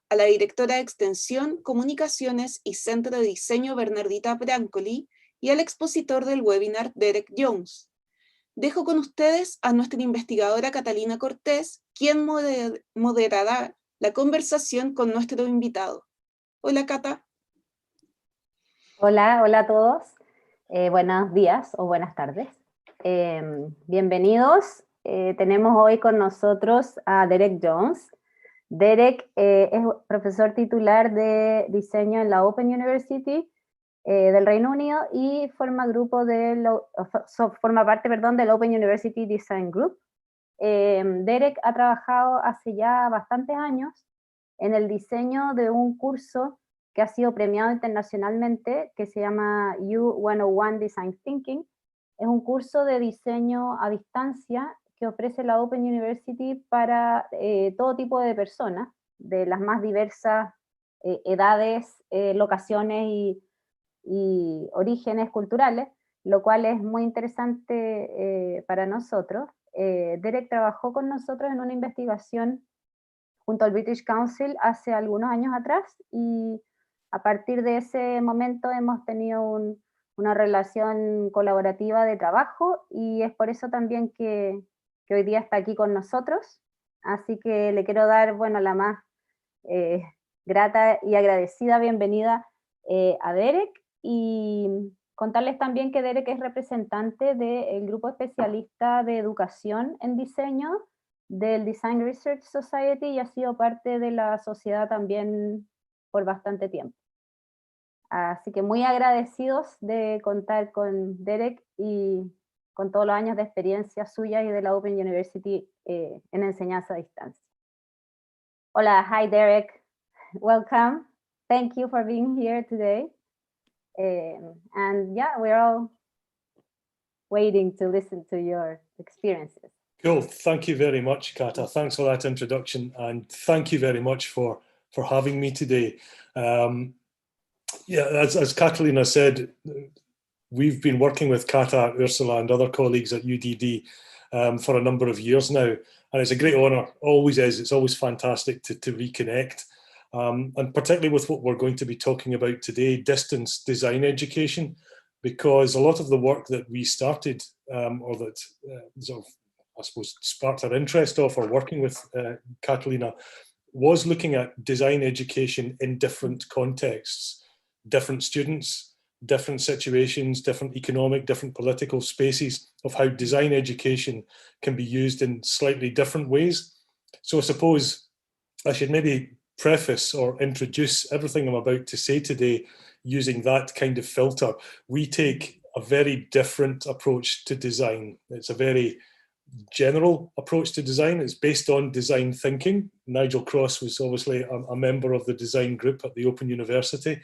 a la directora de Extensión, Comunicaciones y Centro de Diseño Bernardita Brancoli y al expositor del webinar Derek Jones. Dejo con ustedes a nuestra investigadora Catalina Cortés, quien moderará la conversación con nuestro invitado. Hola, Cata. Hola, hola a todos. Buenos días o buenas tardes. Bienvenidos. Tenemos hoy con nosotros a Derek Jones. Derek es profesor titular de diseño en la Open University del Reino Unido y forma parte del Open University Design Group. Derek ha trabajado hace ya bastantes años en el diseño de un curso que ha sido premiado internacionalmente, que se llama U101 Design Thinking. Es un curso de diseño a distancia que ofrece la Open University para todo tipo de personas, de las más diversas edades, locaciones y orígenes culturales, lo cual es muy interesante para nosotros. Derek trabajó con nosotros en una investigación junto al British Council hace algunos años atrás, y a partir de ese momento hemos tenido una relación colaborativa de trabajo, y es por eso también que hoy día está aquí con nosotros. Así que le quiero dar, la más grata y agradecida bienvenida a Derek, y contarles también que Derek es representante del grupo especialista de educación en diseño del Design Research Society, y ha sido parte de la sociedad también por bastante tiempo. Así que muy agradecidos de contar con Derek y con todos los años de experiencia suya y de la Open University en enseñanza a distancia. Hola, hi Derek, welcome. Thank you for being here today. And yeah, we're all waiting to listen to your experiences. Cool. Thank you very much, Kata. Thanks for that introduction, and thank you very much for having me today. Yeah, as Catalina said, we've been working with Kata, Ursula, and other colleagues at UDD for a number of years now, and it's a great honour. Always is. It's always fantastic to reconnect, and particularly with what we're going to be talking about today, distance design education, because a lot of the work that we started, or that sort of, I suppose, sparked our interest of, or working with Catalina, was looking at design education in different contexts, different students, different situations, different economic, different political spaces, of how design education can be used in slightly different ways. So I suppose I should maybe preface or introduce everything I'm about to say today using that kind of filter. We take a very different approach to design. It's a very general approach to design. It's based on design thinking. Nigel Cross was obviously a member of the design group at the Open University,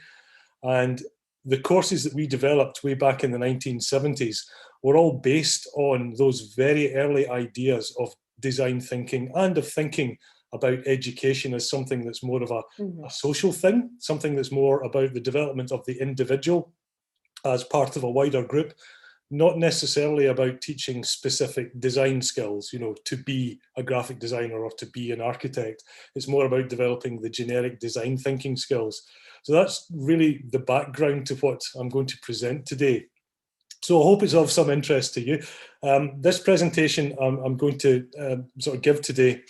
and the courses that we developed way back in the 1970s were all based on those very early ideas of design thinking, and of thinking about education as something that's more of a social thing, something that's more about the development of the individual as part of a wider group, not necessarily about teaching specific design skills, you know, to be a graphic designer or to be an architect. It's more about developing the generic design thinking skills. So that's really the background to what I'm going to present today. So I hope it's of some interest to you. This presentation I'm going to sort of give today,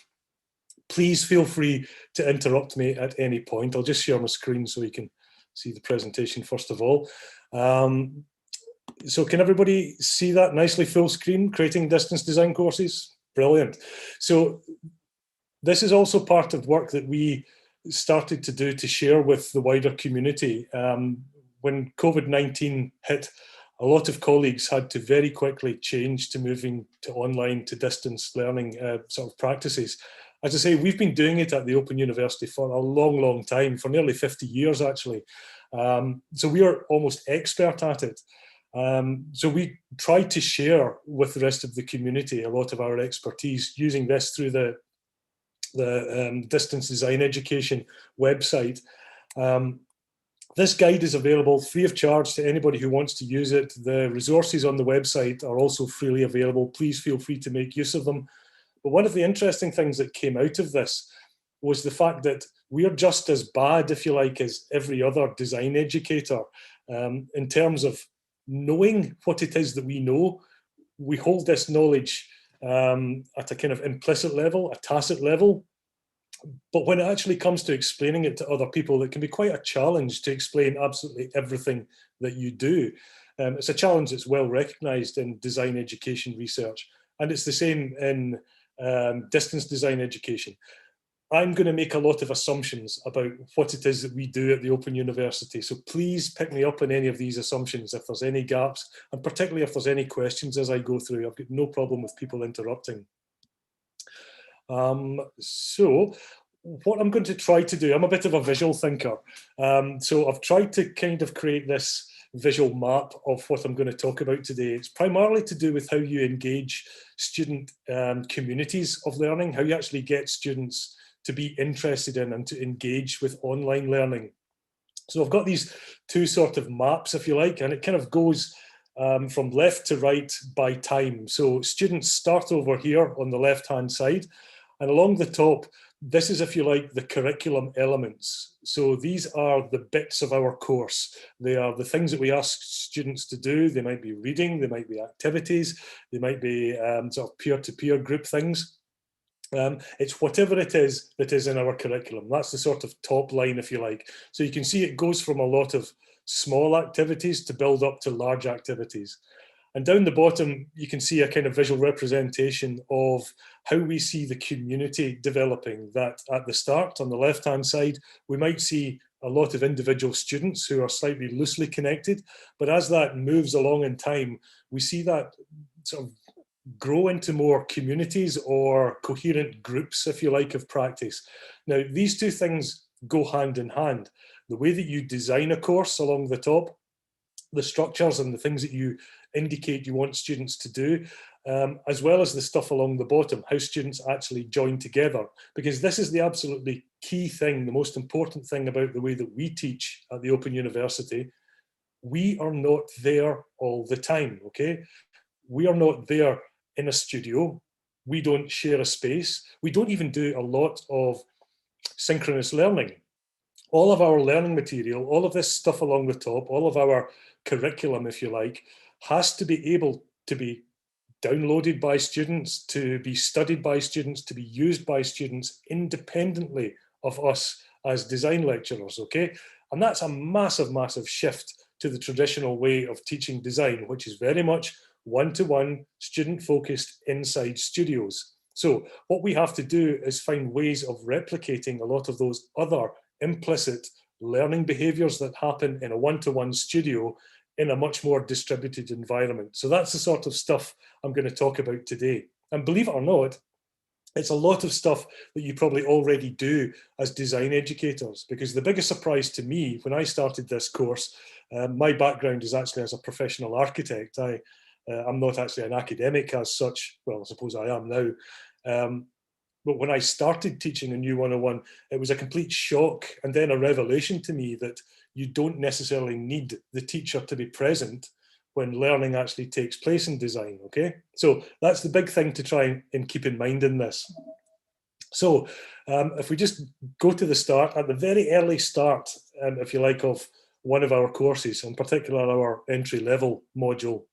please feel free to interrupt me at any point. I'll just share my screen so you can see the presentation first of all. So can everybody see that nicely full screen, creating distance design courses? Brilliant. So this is also part of work that we started to do to share with the wider community. When COVID-19 hit, a lot of colleagues had to very quickly change to moving to online, to distance learning sort of practices. As I say, we've been doing it at the Open University for a long, long time, for nearly 50 years actually. So we are almost expert at it. So we try to share with the rest of the community a lot of our expertise using this through the distance design education website. This guide is available free of charge to anybody who wants to use it. The resources on the website are also freely available. Please feel free to make use of them. But one of the interesting things that came out of this was the fact that we're just as bad, if you like, as every other design educator in terms of knowing what it is that we know. We hold this knowledge at a kind of implicit level, a tacit level. But when it actually comes to explaining it to other people, it can be quite a challenge to explain absolutely everything that you do. It's a challenge that's well recognised in design education research, and it's the same in distance design education. I'm going to make a lot of assumptions about what it is that we do at the Open University, so please pick me up on any of these assumptions if there's any gaps, and particularly if there's any questions as I go through. I've got no problem with people interrupting. So what I'm going to try to do, I'm a bit of a visual thinker, so I've tried to kind of create this visual map of what I'm going to talk about today. It's primarily to do with how you engage student communities of learning, how you actually get students to be interested in and to engage with online learning. So I've got these two sort of maps, if you like, and it kind of goes from left to right by time. So students start over here on the left-hand side, and along the top, this is, if you like, the curriculum elements. So these are the bits of our course. They are the things that we ask students to do. They might be reading, they might be activities, they might be sort of peer-to-peer group things. It's whatever it is that is in our curriculum. That's the sort of top line, if you like. So you can see it goes from a lot of small activities to build up to large activities. And down the bottom, you can see a kind of visual representation of how we see the community developing. That at the start, on the left-hand side, we might see a lot of individual students who are slightly loosely connected. But as that moves along in time, we see that sort of grow into more communities or coherent groups, if you like, of practice. Now, these two things go hand in hand. The way that you design a course along the top, the structures and the things that you indicate you want students to do, as well as the stuff along the bottom, how students actually join together. Because this is the absolutely key thing, the most important thing about the way that we teach at the Open University. We are not there all the time, okay? We are not there in a studio. We don't share a space. We don't even do a lot of synchronous learning. All of our learning material, all of this stuff along the top, all of our curriculum, if you like, has to be able to be downloaded by students, to be studied by students, to be used by students independently of us as design lecturers, okay? And that's a massive, massive shift to the traditional way of teaching design, which is very much one-to-one, student-focused inside studios. So what we have to do is find ways of replicating a lot of those other implicit learning behaviours that happen in a one-to-one studio in a much more distributed environment. So that's the sort of stuff I'm going to talk about today. And believe it or not, it's a lot of stuff that you probably already do as design educators, because the biggest surprise to me when I started this course, my background is actually as a professional architect. I'm not actually an academic as such. Well, I suppose I am now. But when I started teaching a new 101, it was a complete shock and then a revelation to me that you don't necessarily need the teacher to be present when learning actually takes place in design, okay? So that's the big thing to try and keep in mind in this. So if we just go to the start, at the very early start, if you like, of one of our courses, in particular our entry-level module,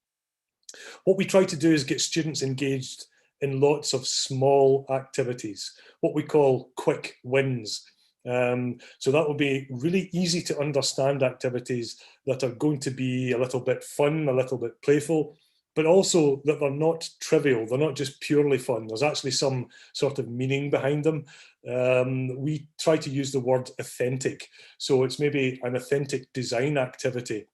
what we try to do is get students engaged in lots of small activities, what we call quick wins. So that will be really easy to understand activities that are going to be a little bit fun, a little bit playful, but also that they're not trivial. They're not just purely fun. There's actually some sort of meaning behind them. We try to use the word authentic. So it's maybe an authentic design activity.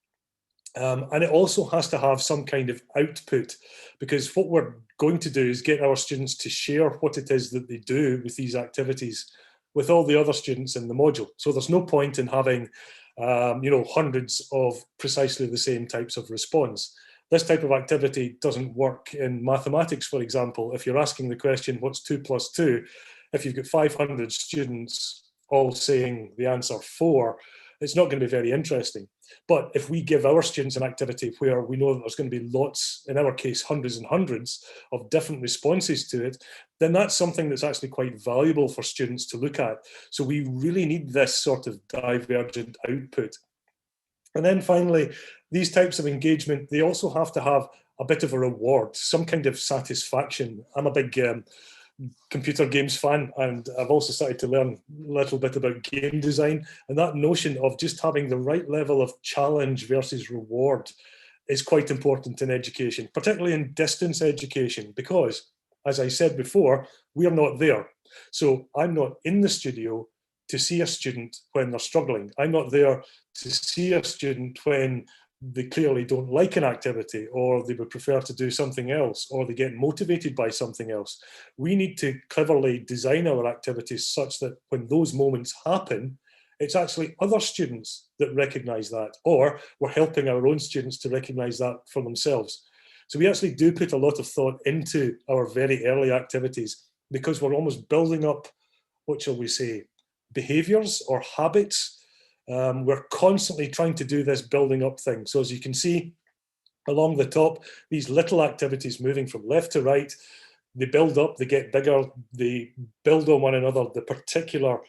And it also has to have some kind of output, because what we're going to do is get our students to share what it is that they do with these activities with all the other students in the module. So there's no point in having, hundreds of precisely the same types of response. This type of activity doesn't work in mathematics, for example. If you're asking the question, what's 2 + 2? If you've got 500 students all saying the answer 4, it's not going to be very interesting. But if we give our students an activity where we know that there's going to be lots, in our case, hundreds and hundreds of different responses to it, then that's something that's actually quite valuable for students to look at. So we really need this sort of divergent output. And then finally, these types of engagement, they also have to have a bit of a reward, some kind of satisfaction. I'm a big computer games fan, and I've also started to learn a little bit about game design, and that notion of just having the right level of challenge versus reward is quite important in education, particularly in distance education, because, as I said before, we are not there. So I'm not in the studio to see a student when they're struggling. I'm not there to see a student when they clearly don't like an activity, or they would prefer to do something else, or they get motivated by something else. We need to cleverly design our activities such that when those moments happen, it's actually other students that recognise that, or we're helping our own students to recognise that for themselves. So we actually do put a lot of thought into our very early activities, because we're almost building up, what shall we say, behaviours or habits. We're constantly trying to do this building up thing. So as you can see along the top, these little activities moving from left to right, they build up, they get bigger, they build on one another, the particular,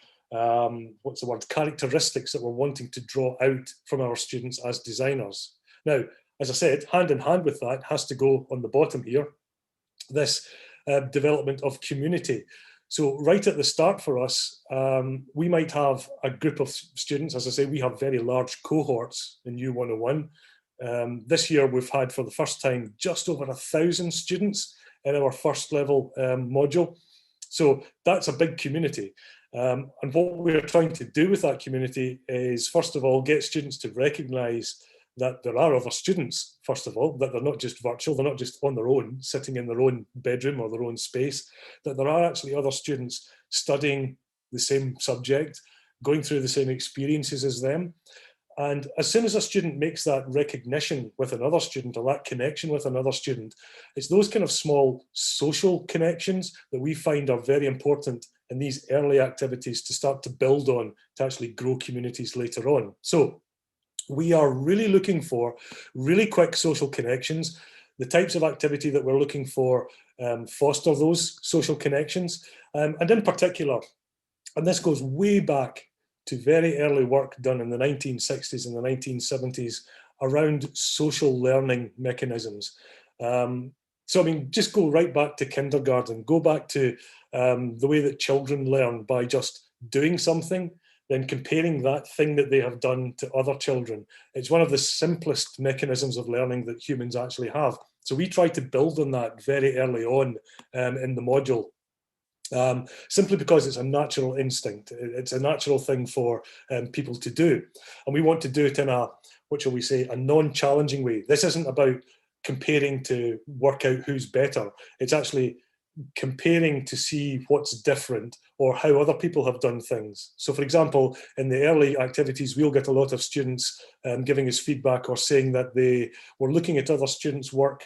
characteristics that we're wanting to draw out from our students as designers. Now, as I said, hand in hand with that has to go on the bottom here, this development of community. So right at the start for us, we might have a group of students. As I say, we have very large cohorts in U101. This year we've had for the first time just over 1,000 students in our first level module. So that's a big community. And what we're trying to do with that community is, first of all, get students to recognise that there are other students, first of all, that they're not just virtual, they're not just on their own, sitting in their own bedroom or their own space, that there are actually other students studying the same subject, going through the same experiences as them. And as soon as a student makes that recognition with another student, or that connection with another student, it's those kind of small social connections that we find are very important in these early activities to start to build on, to actually grow communities later on. So we are really looking for really quick social connections. The types of activity that we're looking for foster those social connections. And in particular, and this goes way back to very early work done in the 1960s and the 1970s around social learning mechanisms. So, I mean, just go right back to kindergarten, go back to the way that children learn by just doing something, then comparing that thing that they have done to other children. It's one of the simplest mechanisms of learning that humans actually have. So we try to build on that very early on in the module, simply because it's a natural instinct. It's a natural thing for people to do. And we want to do it in a, what shall we say, a non-challenging way. This isn't about comparing to work out who's better. It's actually comparing to see what's different or how other people have done things. So for example, in the early activities, we'll get a lot of students giving us feedback or saying that they were looking at other students' work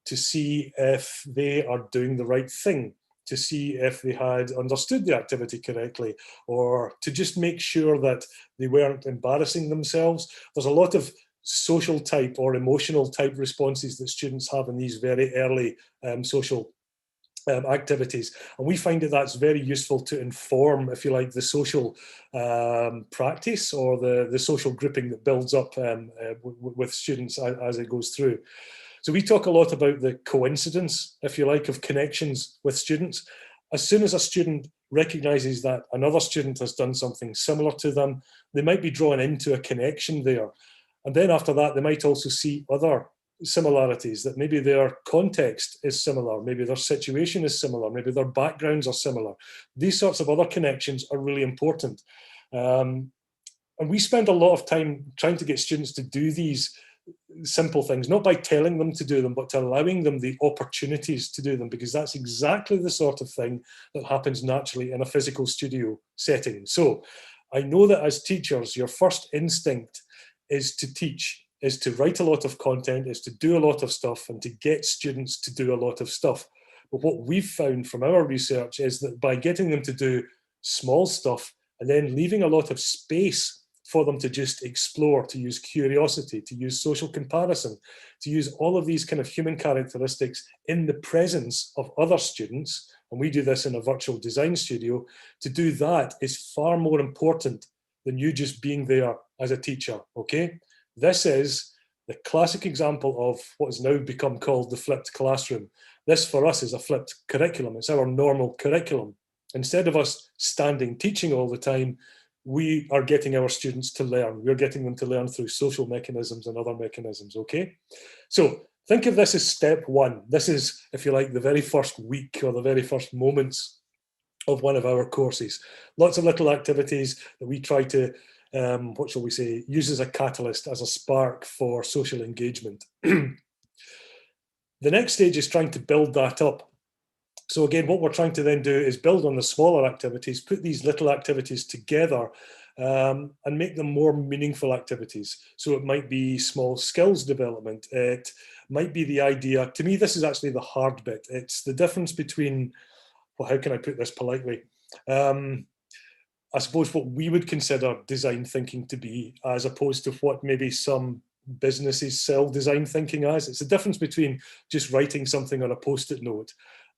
to see if they are doing the right thing, to see if they had understood the activity correctly, or to just make sure that they weren't embarrassing themselves. There's a lot of social type or emotional type responses that students have in these very early social activities, and we find that that's very useful to inform, if you like, the social practice or the social grouping that builds up with students as it goes through. So we talk a lot about the coincidence, if you like, of connections with students. As soon as a student recognises that another student has done something similar to them, they might be drawn into a connection there. And then after that, they might also see other similarities, that maybe their context is similar, maybe their situation is similar, maybe their backgrounds are similar. These sorts of other connections are really important. And we spend a lot of time trying to get students to do these simple things, not by telling them to do them, but to allowing them the opportunities to do them, because that's exactly the sort of thing that happens naturally in a physical studio setting. So I know that as teachers, your first instinct is to teach, is to write a lot of content, is to do a lot of stuff, and to get students to do a lot of stuff. But what we've found from our research is that by getting them to do small stuff and then leaving a lot of space for them to just explore, to use curiosity, to use social comparison, to use all of these kind of human characteristics in the presence of other students, and we do this in a virtual design studio, to do that is far more important than you just being there as a teacher, okay? This is the classic example of what has now become called the flipped classroom. This for us is a flipped curriculum. It's our normal curriculum. Instead of us standing teaching all the time, we are getting our students to learn. We're getting them to learn through social mechanisms and other mechanisms, okay? So think of this as step one. This is, if you like, the very first week or the very first moments of one of our courses. Lots of little activities that we try to, what shall we say, use as a catalyst, as a spark for social engagement. The next stage is trying to build that up. So again, what we're trying to then do is build on the smaller activities, put these little activities together and make them more meaningful activities. So it might be small skills development. It might be the idea, to me, this is actually the hard bit. It's the difference between, well, how can I put this politely? I suppose what we would consider design thinking to be, as opposed to what maybe some businesses sell design thinking as. It's the difference between just writing something on a post-it note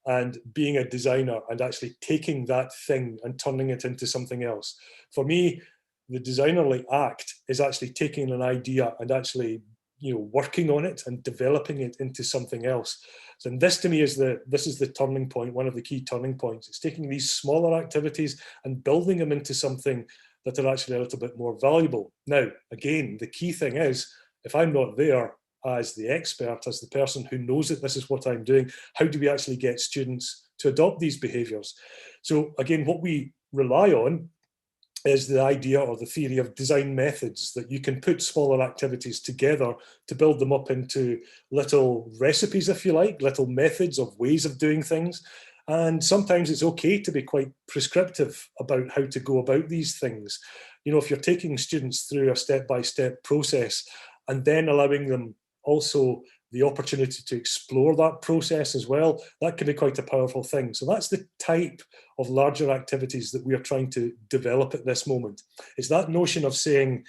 and being a designer and actually taking that thing and turning it into something else. For me, the designerly act is actually taking an idea and actually, you know, working on it and developing it into something else. So, and this to me is this is the turning point, one of the key turning points. It's taking these smaller activities and building them into something that are actually a little bit more valuable. Now, again, the key thing is, if I'm not there as the expert, as the person who knows that this is what I'm doing, how do we actually get students to adopt these behaviours? So again, what we rely on is the idea or the theory of design methods, that you can put smaller activities together to build them up into little recipes, if you like, little methods of ways of doing things. And sometimes it's okay to be quite prescriptive about how to go about these things. You know, if you're taking students through a step-by-step process and then allowing them also the opportunity to explore that process as well, that can be quite a powerful thing. So that's the type of larger activities that we are trying to develop at this moment. It's that notion of saying,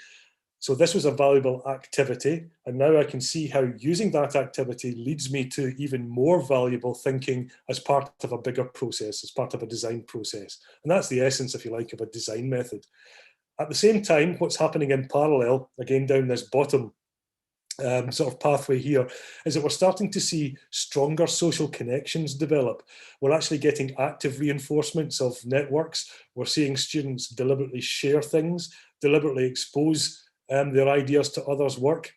so this was a valuable activity, and now I can see how using that activity leads me to even more valuable thinking as part of a bigger process, as part of a design process. And that's the essence, if you like, of a design method. At the same time, what's happening in parallel, again down this bottom sort of pathway here, is that we're starting to see stronger social connections develop. We're actually getting active reinforcements of networks. We're seeing students deliberately share things, deliberately expose their ideas to others' work,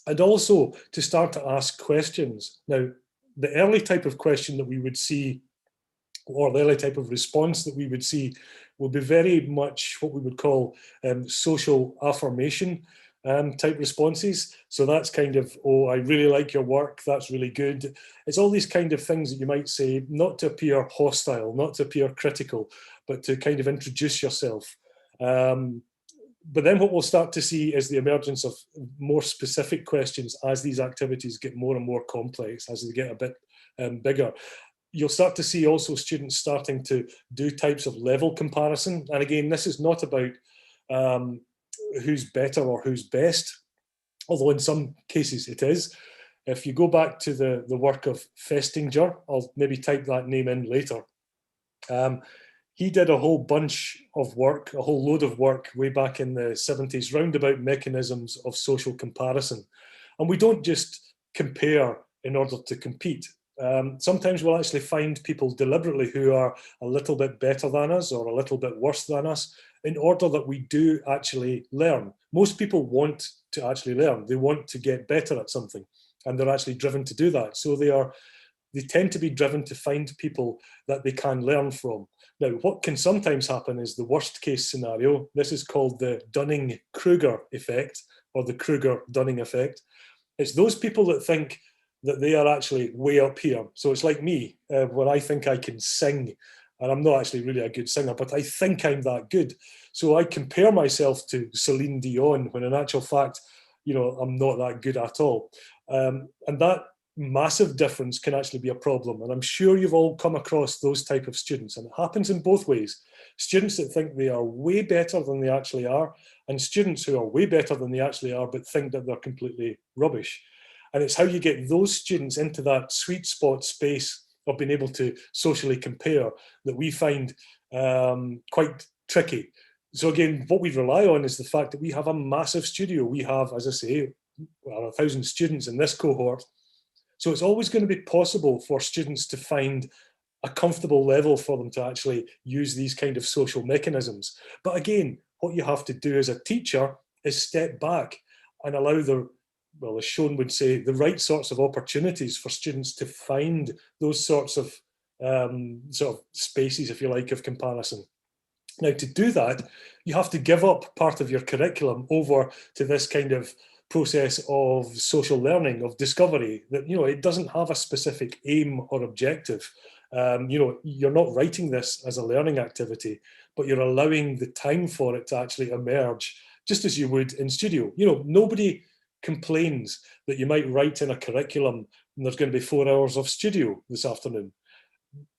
and also to start to ask questions. Now, the early type of question that we would see, or the early type of response that we would see, will be very much what we would call social affirmation type responses. So that's kind of, oh, I really like your work, that's really good. It's all these kind of things that you might say, not to appear hostile, not to appear critical, but to kind of introduce yourself. But then what we'll start to see is the emergence of more specific questions as these activities get more and more complex, as they get a bit bigger. You'll start to see also students starting to do types of level comparison. And again, this is not about who's better or who's best, although in some cases it is. If you go back to the work of Festinger, I'll maybe type that name in later. He did a whole bunch of work, a whole load of work way back in the 70s, round about mechanisms of social comparison. And we don't just compare in order to compete. Sometimes we'll actually find people deliberately who are a little bit better than us or a little bit worse than us, in order that we do actually learn. Most people want to actually learn. They want to get better at something, and they're actually driven to do that. So they tend to be driven to find people that they can learn from. Now, what can sometimes happen is the worst case scenario. This is called the Dunning-Kruger effect, or the Kruger-Dunning effect. It's those people that think that they are actually way up here. So it's like me, when I think I can sing, and I'm not actually really a good singer, but I think I'm that good. So I compare myself to Celine Dion, when in actual fact, you know, I'm not that good at all. And that massive difference can actually be a problem. And I'm sure you've all come across those type of students, and it happens in both ways. students that think they are way better than they actually are, and students who are way better than they actually are but think that they're completely rubbish. And it's how you get those students into that sweet spot space of being able to socially compare that we find quite tricky. So again, what we rely on is the fact that we have a massive studio. We have, as I say, 1,000 students in this cohort. So it's always going to be possible for students to find a comfortable level for them to actually use these kind of social mechanisms. But again, what you have to do as a teacher is step back and allow the, well, as Sean would say, the right sorts of opportunities for students to find those sorts of spaces, if you like, of comparison. Now, to do that, you have to give up part of your curriculum over to this kind of process of social learning, of discovery, that, you know, it doesn't have a specific aim or objective. You know, you're not writing this as a learning activity, but you're allowing the time for it to actually emerge, just as you would in studio. You know, nobody complains that you might write in a curriculum and there's going to be 4 hours of studio this afternoon.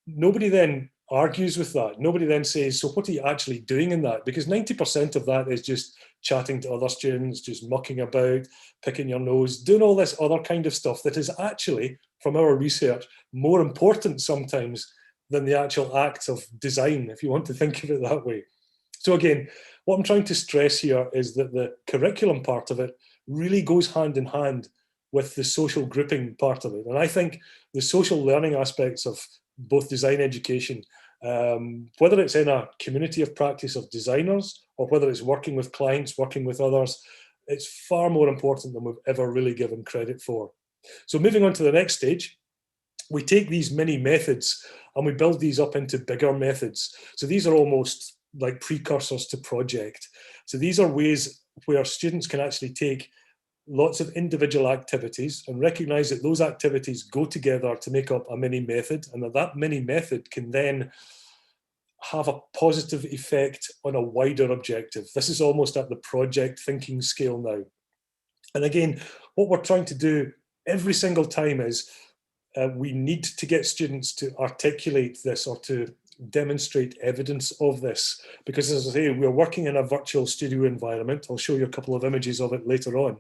Nobody then argues with that. Nobody then says, so what are you actually doing in that? Because 90% of that is just chatting to other students, just mucking about, picking your nose, doing all this other kind of stuff that is actually, from our research, more important sometimes than the actual act of design, if you want to think of it that way. So again, what I'm trying to stress here is that the curriculum part of it really goes hand in hand with the social grouping part of it. And I think the social learning aspects of both design education, whether it's in a community of practice of designers or whether it's working with clients, working with others, it's far more important than we've ever really given credit for. So moving on to the next stage, we take these mini methods and we build these up into bigger methods. So these are almost like precursors to project. So these are ways where students can actually take lots of individual activities and recognize that those activities go together to make up a mini method, and that mini method can then have a positive effect on a wider objective. This is almost at the project thinking scale now. And again, what we're trying to do every single time is we need to get students to articulate this or to demonstrate evidence of this, because as I say, we're working in a virtual studio environment. I'll show you a couple of images of it later on.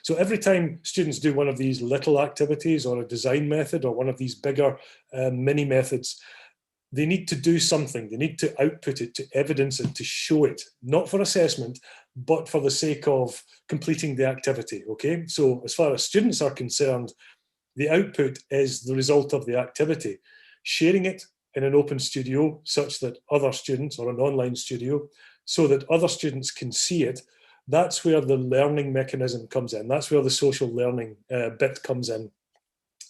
So every time students do one of these little activities or a design method or one of these bigger mini methods, they need to do something. They need to output it, to evidence it, to show it, not for assessment, but for the sake of completing the activity, okay? So as far as students are concerned, the output is the result of the activity. Sharing it in an open studio such that other students, or an online studio, so that other students can see it, that's where the learning mechanism comes in. That's where the social learning bit comes in.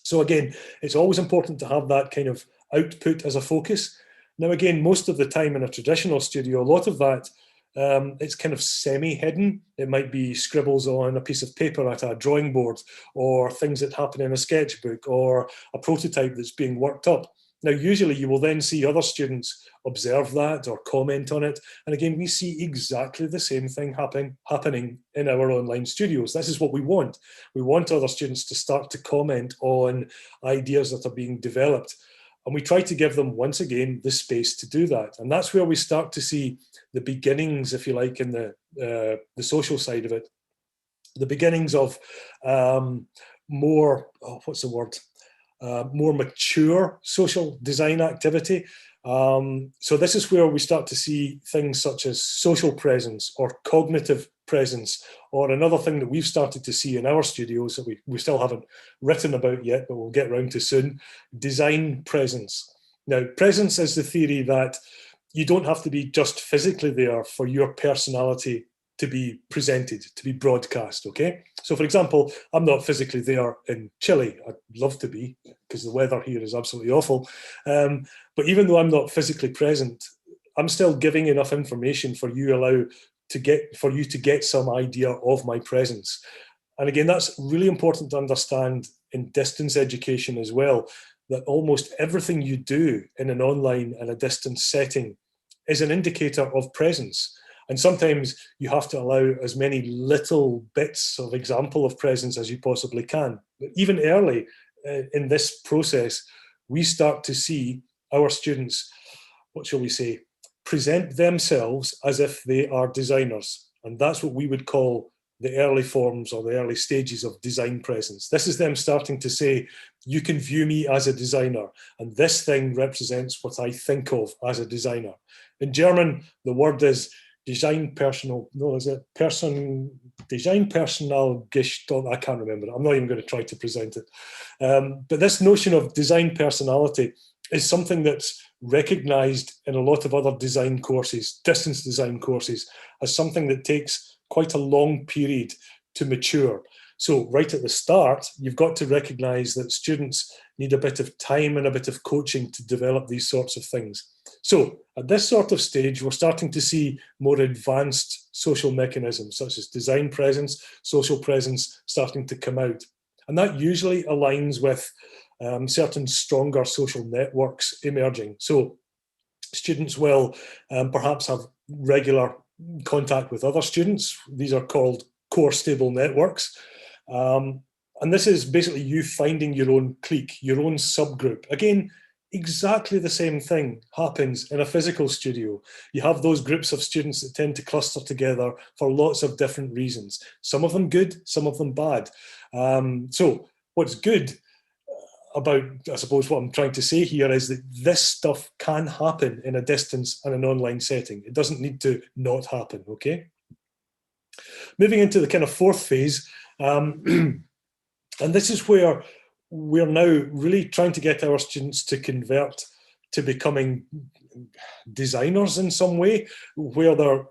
So again, it's always important to have that kind of output as a focus. Now, again, most of the time in a traditional studio, a lot of that, it's kind of semi-hidden. It might be scribbles on a piece of paper at a drawing board, or things that happen in a sketchbook, or a prototype that's being worked up. Now, usually you will then see other students observe that or comment on it. And again, we see exactly the same thing happening in our online studios. This is what we want. We want other students to start to comment on ideas that are being developed. And we try to give them, once again, the space to do that. And that's where we start to see the beginnings, if you like, in the social side of it. The beginnings of more, what's the word? More mature social design activity. So this is where we start to see things such as social presence or cognitive presence, or another thing that we've started to see in our studios that we still haven't written about yet, but we'll get around to soon, design presence. Now, presence is the theory that you don't have to be just physically there for your personality to be presented, to be broadcast, okay? So for example, I'm not physically there in Chile. I'd love to be, because the weather here is absolutely awful. But even though I'm not physically present, I'm still giving enough information for you to get some idea of my presence. And again, that's really important to understand in distance education as well, that almost everything you do in an online and a distance setting is an indicator of presence. And sometimes you have to allow as many little bits of example of presence as you possibly can. But even early in this process, we start to see our students, what shall we say, present themselves as if they are designers. And that's what we would call the early forms or the early stages of design presence. This is them starting to say, you can view me as a designer, and this thing represents what I think of as a designer. In German, the word is Design Personal, no, is it Design Personal Gestalt? I can't remember it. I'm not even going to try to present it. But this notion of design personality is something that's recognized in a lot of other design courses, distance design courses, as something that takes quite a long period to mature. So right at the start, you've got to recognize that students need a bit of time and a bit of coaching to develop these sorts of things. So at this sort of stage, we're starting to see more advanced social mechanisms such as design presence, social presence starting to come out. And that usually aligns with certain stronger social networks emerging. So students will perhaps have regular contact with other students. These are called core stable networks. And this is basically you finding your own clique, your own subgroup. Again, exactly the same thing happens in a physical studio. You have those groups of students that tend to cluster together for lots of different reasons. Some of them good, some of them bad. So what's good about, I suppose, what I'm trying to say here is that this stuff can happen in a distance and an online setting. It doesn't need to not happen, okay? Moving into the kind of fourth phase, and this is where we're now really trying to get our students to convert to becoming designers in some way, where they're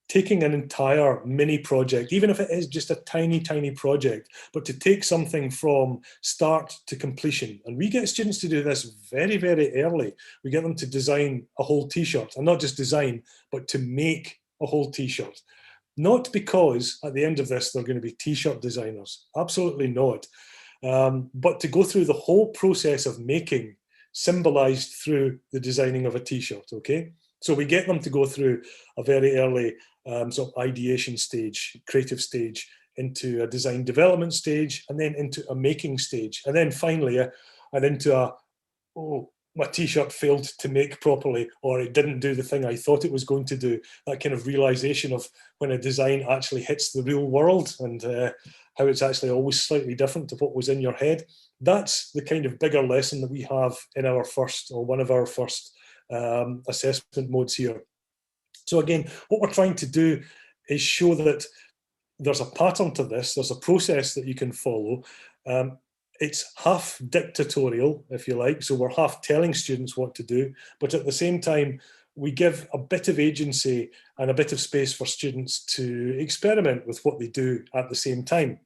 taking an entire mini project, even if it is just a tiny, tiny project, but to take something from start to completion. And we get students to do this very, very early. We get them to design a whole t-shirt, and not just design, but to make a whole t-shirt. Not because at the end of this, they're going to be t-shirt designers. Absolutely not. But to go through the whole process of making, symbolized through the designing of a t-shirt, okay? So we get them to go through a very early sort of ideation stage, creative stage, into a design development stage, and then into a making stage. And then finally, and into a, oh, my t-shirt failed to make properly, or it didn't do the thing I thought it was going to do. That kind of realization of when a design actually hits the real world and how it's actually always slightly different to what was in your head. That's the kind of bigger lesson that we have in our first, or one of our first assessment modes here. So again, what we're trying to do is show that there's a pattern to this, there's a process that you can follow. It's half dictatorial, if you like, so we're half telling students what to do, but at the same time, we give a bit of agency and a bit of space for students to experiment with what they do at the same time.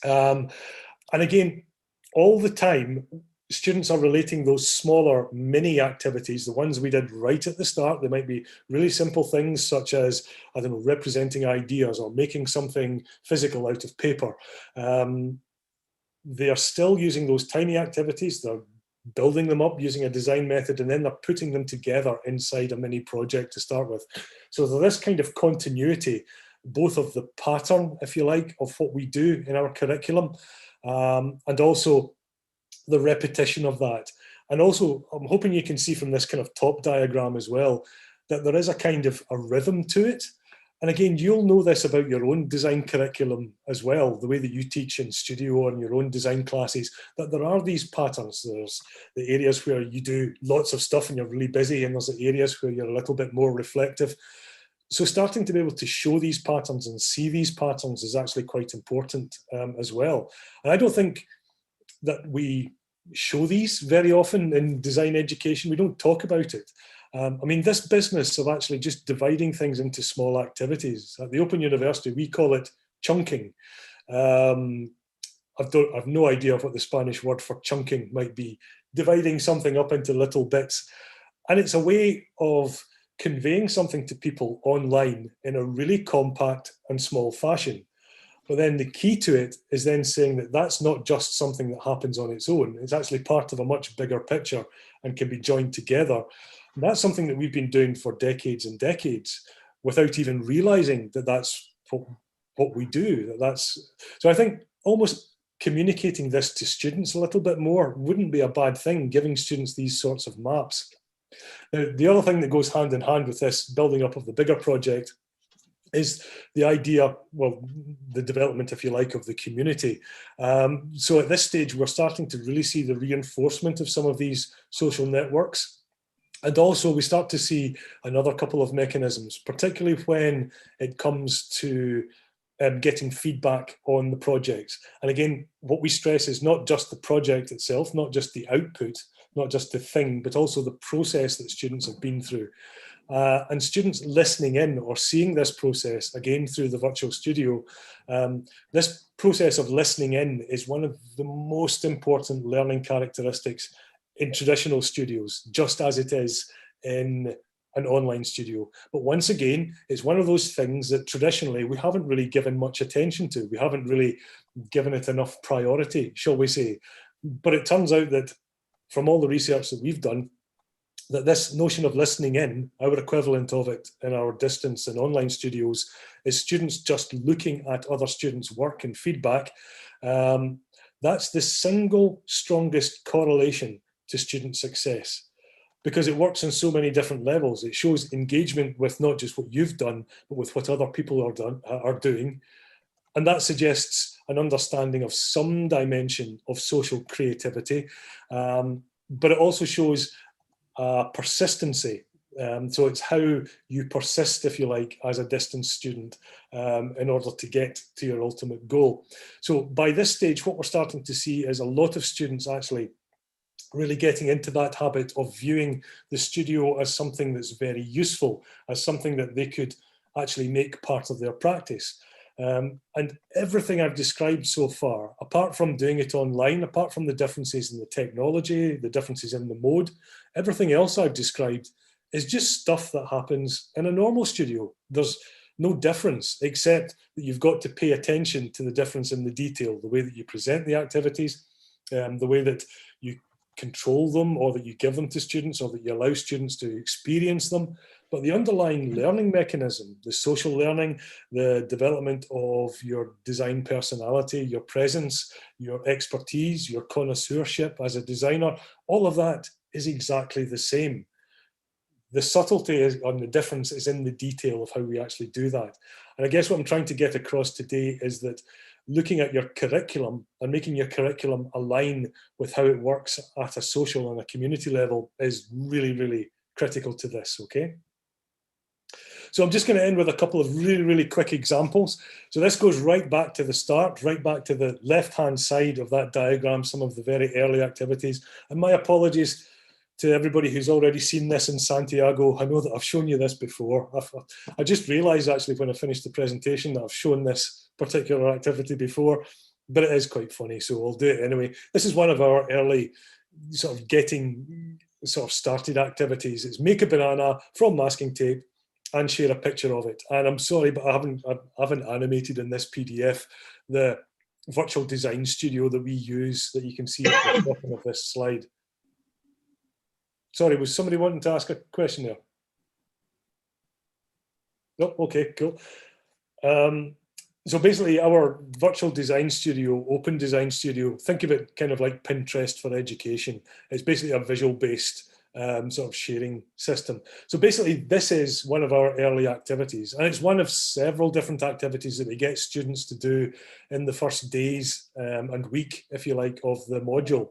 And again, all the time, students are relating those smaller mini activities, the ones we did right at the start. They might be really simple things such as, I don't know, representing ideas or making something physical out of paper. They are still using those tiny activities. They're building them up using a design method, and then they're putting them together inside a mini project to start with. So there's this kind of continuity, both of the pattern, if you like, of what we do in our curriculum, and also the repetition of that. And also, I'm hoping you can see from this kind of top diagram as well, that there is a kind of a rhythm to it. And again, you'll know this about your own design curriculum as well, the way that you teach in studio or in your own design classes, that there are these patterns. There's the areas where you do lots of stuff and you're really busy, and there's the areas where you're a little bit more reflective. So starting to be able to show these patterns and see these patterns is actually quite important as well. And I don't think that we show these very often in design education. We don't talk about it. I mean, this business of actually just dividing things into small activities, at the Open University, we call it chunking. I've no idea what the Spanish word for chunking might be, dividing something up into little bits. And it's a way of conveying something to people online in a really compact and small fashion. But then the key to it is then saying that that's not just something that happens on its own. It's actually part of a much bigger picture and can be joined together. And that's something that we've been doing for decades and decades without even realizing that that's what we do. So I think almost communicating this to students a little bit more wouldn't be a bad thing, giving students these sorts of maps. Now, the other thing that goes hand in hand with this building up of the bigger project is the idea, well, the development, if you like, of the community. So at this stage, we're starting to really see the reinforcement of some of these social networks. And also we start to see another couple of mechanisms, particularly when it comes to getting feedback on the projects. And again, what we stress is not just the project itself, not just the output, not just the thing, but also the process that students have been through. And students listening in or seeing this process, again, through the virtual studio, this process of listening in is one of the most important learning characteristics in traditional studios, just as it is in an online studio. But once again, it's one of those things that traditionally we haven't really given much attention to. We haven't really given it enough priority, shall we say. But it turns out that from all the research that we've done, that this notion of listening in, our equivalent of it in our distance and online studios, is students just looking at other students' work and feedback. That's the single strongest correlation to student success, because it works on so many different levels. It shows engagement with not just what you've done, but with what other people are doing. And that suggests an understanding of some dimension of social creativity, but it also shows persistency. So it's how you persist, if you like, as a distance student in order to get to your ultimate goal. So by this stage, what we're starting to see is a lot of students actually really getting into that habit of viewing the studio as something that's very useful, as something that they could actually make part of their practice. And everything I've described so far, apart from doing it online, apart from the differences in the technology, the differences in the mode, everything else I've described is just stuff that happens in a normal studio. There's no difference, except that you've got to pay attention to the difference in the detail, the way that you present the activities, the way that you control them, or that you give them to students, or that you allow students to experience them. But the underlying learning mechanism, the social learning, the development of your design personality, your presence, your expertise, your connoisseurship as a designer, all of that is exactly the same. The subtlety on the difference is in the detail of how we actually do that. And I guess what I'm trying to get across today is that looking at your curriculum and making your curriculum align with how it works at a social and a community level is really, really critical to this, okay? So I'm just going to end with a couple of really, really quick examples. So this goes right back to the start, right back to the left-hand side of that diagram, some of the very early activities. And my apologies to everybody who's already seen this in Santiago. I know that I've shown you this before. I just realized actually when I finished the presentation that I've shown this particular activity before, but it is quite funny, so I'll do it anyway. This is one of our early sort of getting sort of started activities. It's make a banana from masking tape and share a picture of it. And I'm sorry, but I haven't animated in this PDF the virtual design studio that we use, that you can see at the bottom of this slide. Sorry, was somebody wanting to ask a question there? No, okay, cool. So basically our virtual design studio, open design studio, think of it kind of like Pinterest for education. It's basically a visual-based sort of sharing system. So basically this is one of our early activities, and it's one of several different activities that we get students to do in the first days and week, if you like, of the module.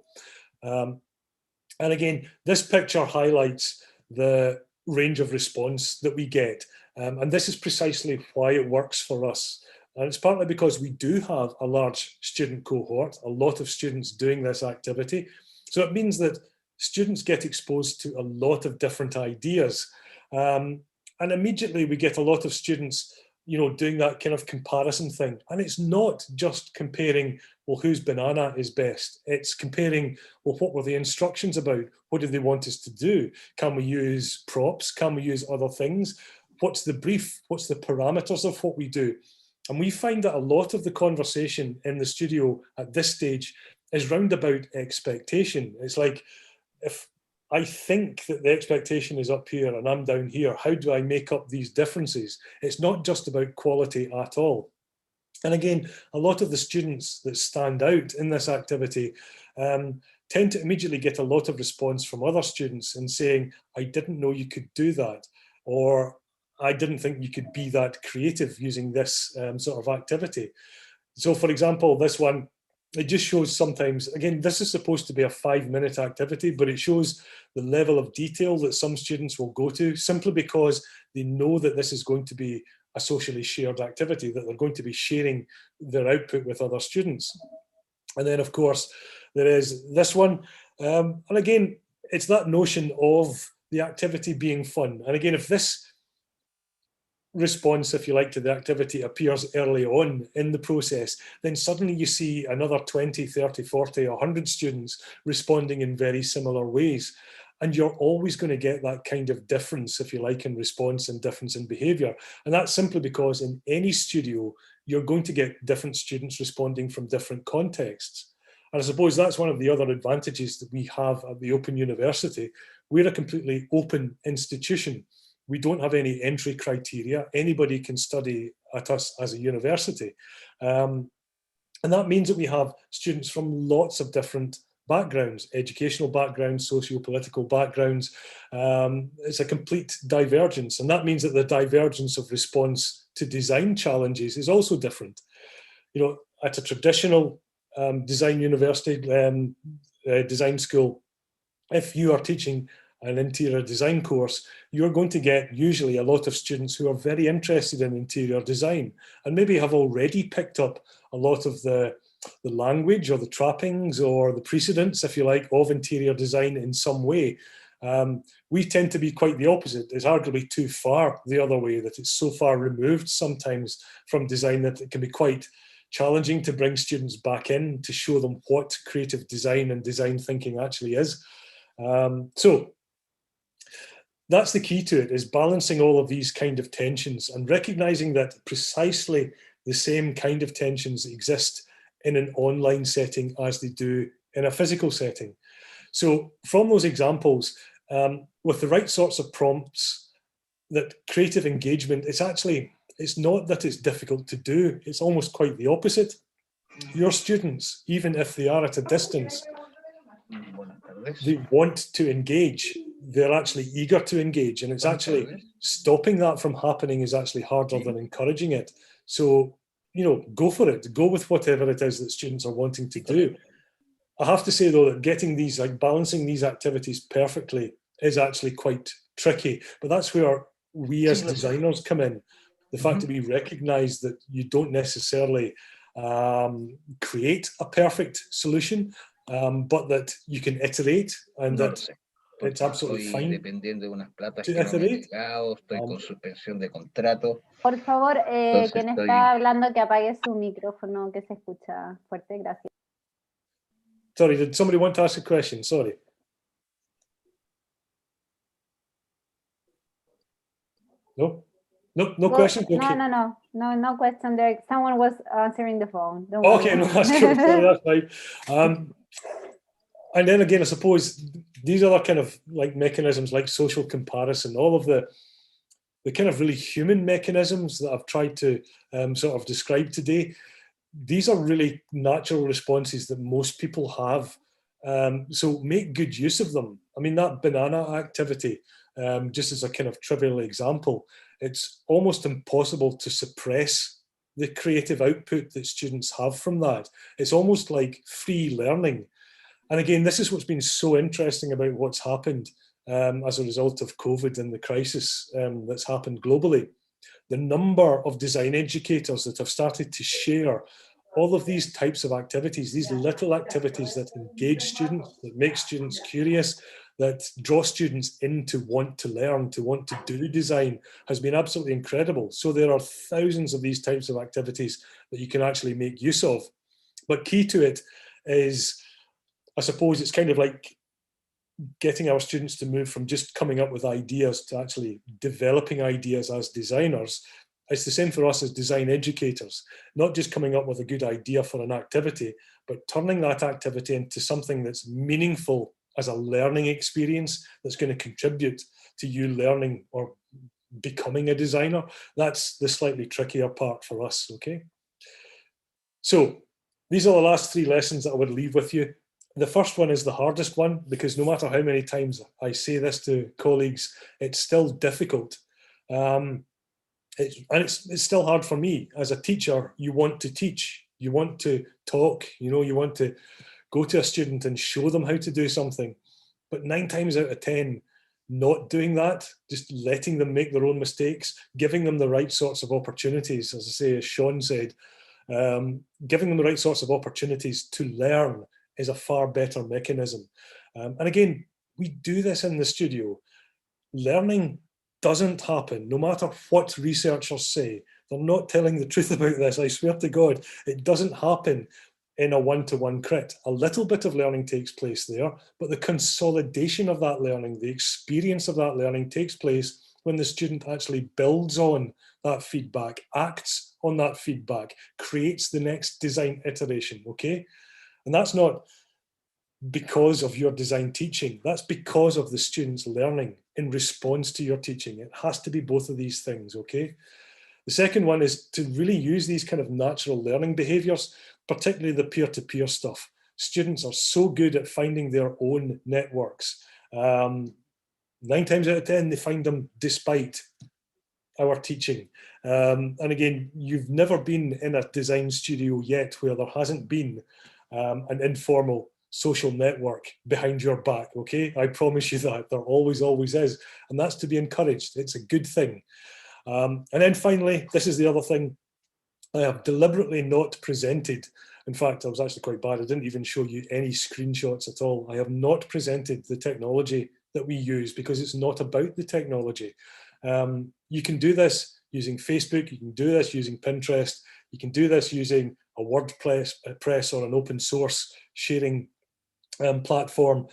And again, this picture highlights the range of response that we get. And this is precisely why it works for us. And it's partly because we do have a large student cohort, a lot of students doing this activity. So it means that students get exposed to a lot of different ideas. And immediately we get a lot of students, you know, doing that kind of comparison thing. And it's not just comparing, well, whose banana is best. It's comparing, well, what were the instructions about? What did they want us to do? Can we use props? Can we use other things? What's the brief? What's the parameters of what we do? And we find that a lot of the conversation in the studio at this stage is round about expectation. It's like, if I think that the expectation is up here and I'm down here, how do I make up these differences? It's not just about quality at all. And again, a lot of the students that stand out in this activity tend to immediately get a lot of response from other students in saying, I didn't know you could do that, or I didn't think you could be that creative using this sort of activity. So for example, this one, it just shows sometimes, again, this is supposed to be a 5-minute activity, but it shows the level of detail that some students will go to simply because they know that this is going to be a socially shared activity, that they're going to be sharing their output with other students. And then of course, there is this one. And again, it's that notion of the activity being fun. And again, if this response, if you like, to the activity appears early on in the process, then suddenly you see another 20, 30, 40, 100 students responding in very similar ways. And you're always going to get that kind of difference, if you like, in response and difference in behaviour. And that's simply because in any studio, you're going to get different students responding from different contexts. And I suppose that's one of the other advantages that we have at the Open University. We're a completely open institution. We don't have any entry criteria. Anybody can study at us as a university. And that means that we have students from lots of different backgrounds, educational backgrounds, socio-political backgrounds. It's a complete divergence. And that means that the divergence of response to design challenges is also different. You know, at a traditional design university, design school, if you are teaching an interior design course, you're going to get usually a lot of students who are very interested in interior design and maybe have already picked up a lot of the language or the trappings or the precedents, if you like, of interior design in some way. We tend to be quite the opposite. It's arguably too far the other way, that it's so far removed sometimes from design that it can be quite challenging to bring students back in to show them what creative design and design thinking actually is. So that's the key to it, is balancing all of these kind of tensions and recognizing that precisely the same kind of tensions exist in an online setting as they do in a physical setting. So from those examples, with the right sorts of prompts, that creative engagement, it's not that it's difficult to do, it's almost quite the opposite. Your students, even if they are at a distance, they want to engage. They're actually eager to engage, and it's actually stopping that from happening is actually harder than encouraging it. So, you know, go for it. Go with whatever it is that students are wanting to do. I have to say though that getting these, like balancing these activities perfectly is actually quite tricky, but that's where we as designers come in. The fact that we recognize that you don't necessarily create a perfect solution, but that you can iterate, and that it's absolutely fine to iterate. Por favor, quien está hablando que apague su micrófono, que se escucha fuerte, gracias. Sorry, did somebody want to ask a question? Sorry. No? No question? Okay. No question there. Someone was answering the phone. Don't okay, worry. no, that's good. Sorry, that's fine. And then again, I suppose these other kind of like mechanisms like social comparison, all of the kind of really human mechanisms that I've tried to sort of describe today, these are really natural responses that most people have. So make good use of them. I mean, that banana activity, just as a kind of trivial example, it's almost impossible to suppress the creative output that students have from that. It's almost like free learning. And again, this is what's been so interesting about what's happened as a result of COVID and the crisis that's happened globally. The number of design educators that have started to share all of these types of activities, these little activities that engage students, that make students curious, that draw students in to want to learn, to want to do design, has been absolutely incredible. So there are thousands of these types of activities that you can actually make use of. But key to it is, I suppose it's kind of like getting our students to move from just coming up with ideas to actually developing ideas as designers. It's the same for us as design educators, not just coming up with a good idea for an activity, but turning that activity into something that's meaningful as a learning experience that's going to contribute to you learning or becoming a designer. That's the slightly trickier part for us, okay? So these are the last three lessons that I would leave with you. The first one is the hardest one, because no matter how many times I say this to colleagues, it's still difficult. It's still hard for me. As a teacher, you want to teach, you want to talk, you want to go to a student and show them how to do something. But 9 times out of 10, not doing that, just letting them make their own mistakes, giving them the right sorts of opportunities, as I say, as Sean said, giving them the right sorts of opportunities to learn is a far better mechanism. And again, we do this in the studio. Learning doesn't happen, no matter what researchers say. They're not telling the truth about this, I swear to God. It doesn't happen in a one-to-one crit. A little bit of learning takes place there, but the consolidation of that learning, the experience of that learning takes place when the student actually builds on that feedback, acts on that feedback, creates the next design iteration, okay? And that's not because of your design teaching, that's because of the students learning in response to your teaching. It has to be both of these things, okay? The second one is to really use these kind of natural learning behaviors, particularly the peer-to-peer stuff. Students are so good at finding their own networks. 9 times out of 10, they find them despite our teaching. And again, you've never been in a design studio yet where there hasn't been an informal social network behind your back, okay? I promise you that. There always is. And that's to be encouraged. It's a good thing. And then finally, this is the other thing. I have deliberately not presented. In fact, I was actually quite bad. I didn't even show you any screenshots at all. I have not presented the technology that we use because it's not about the technology. You can do this using Facebook. You can do this using Pinterest. You can do this using a WordPress or an open source sharing platform.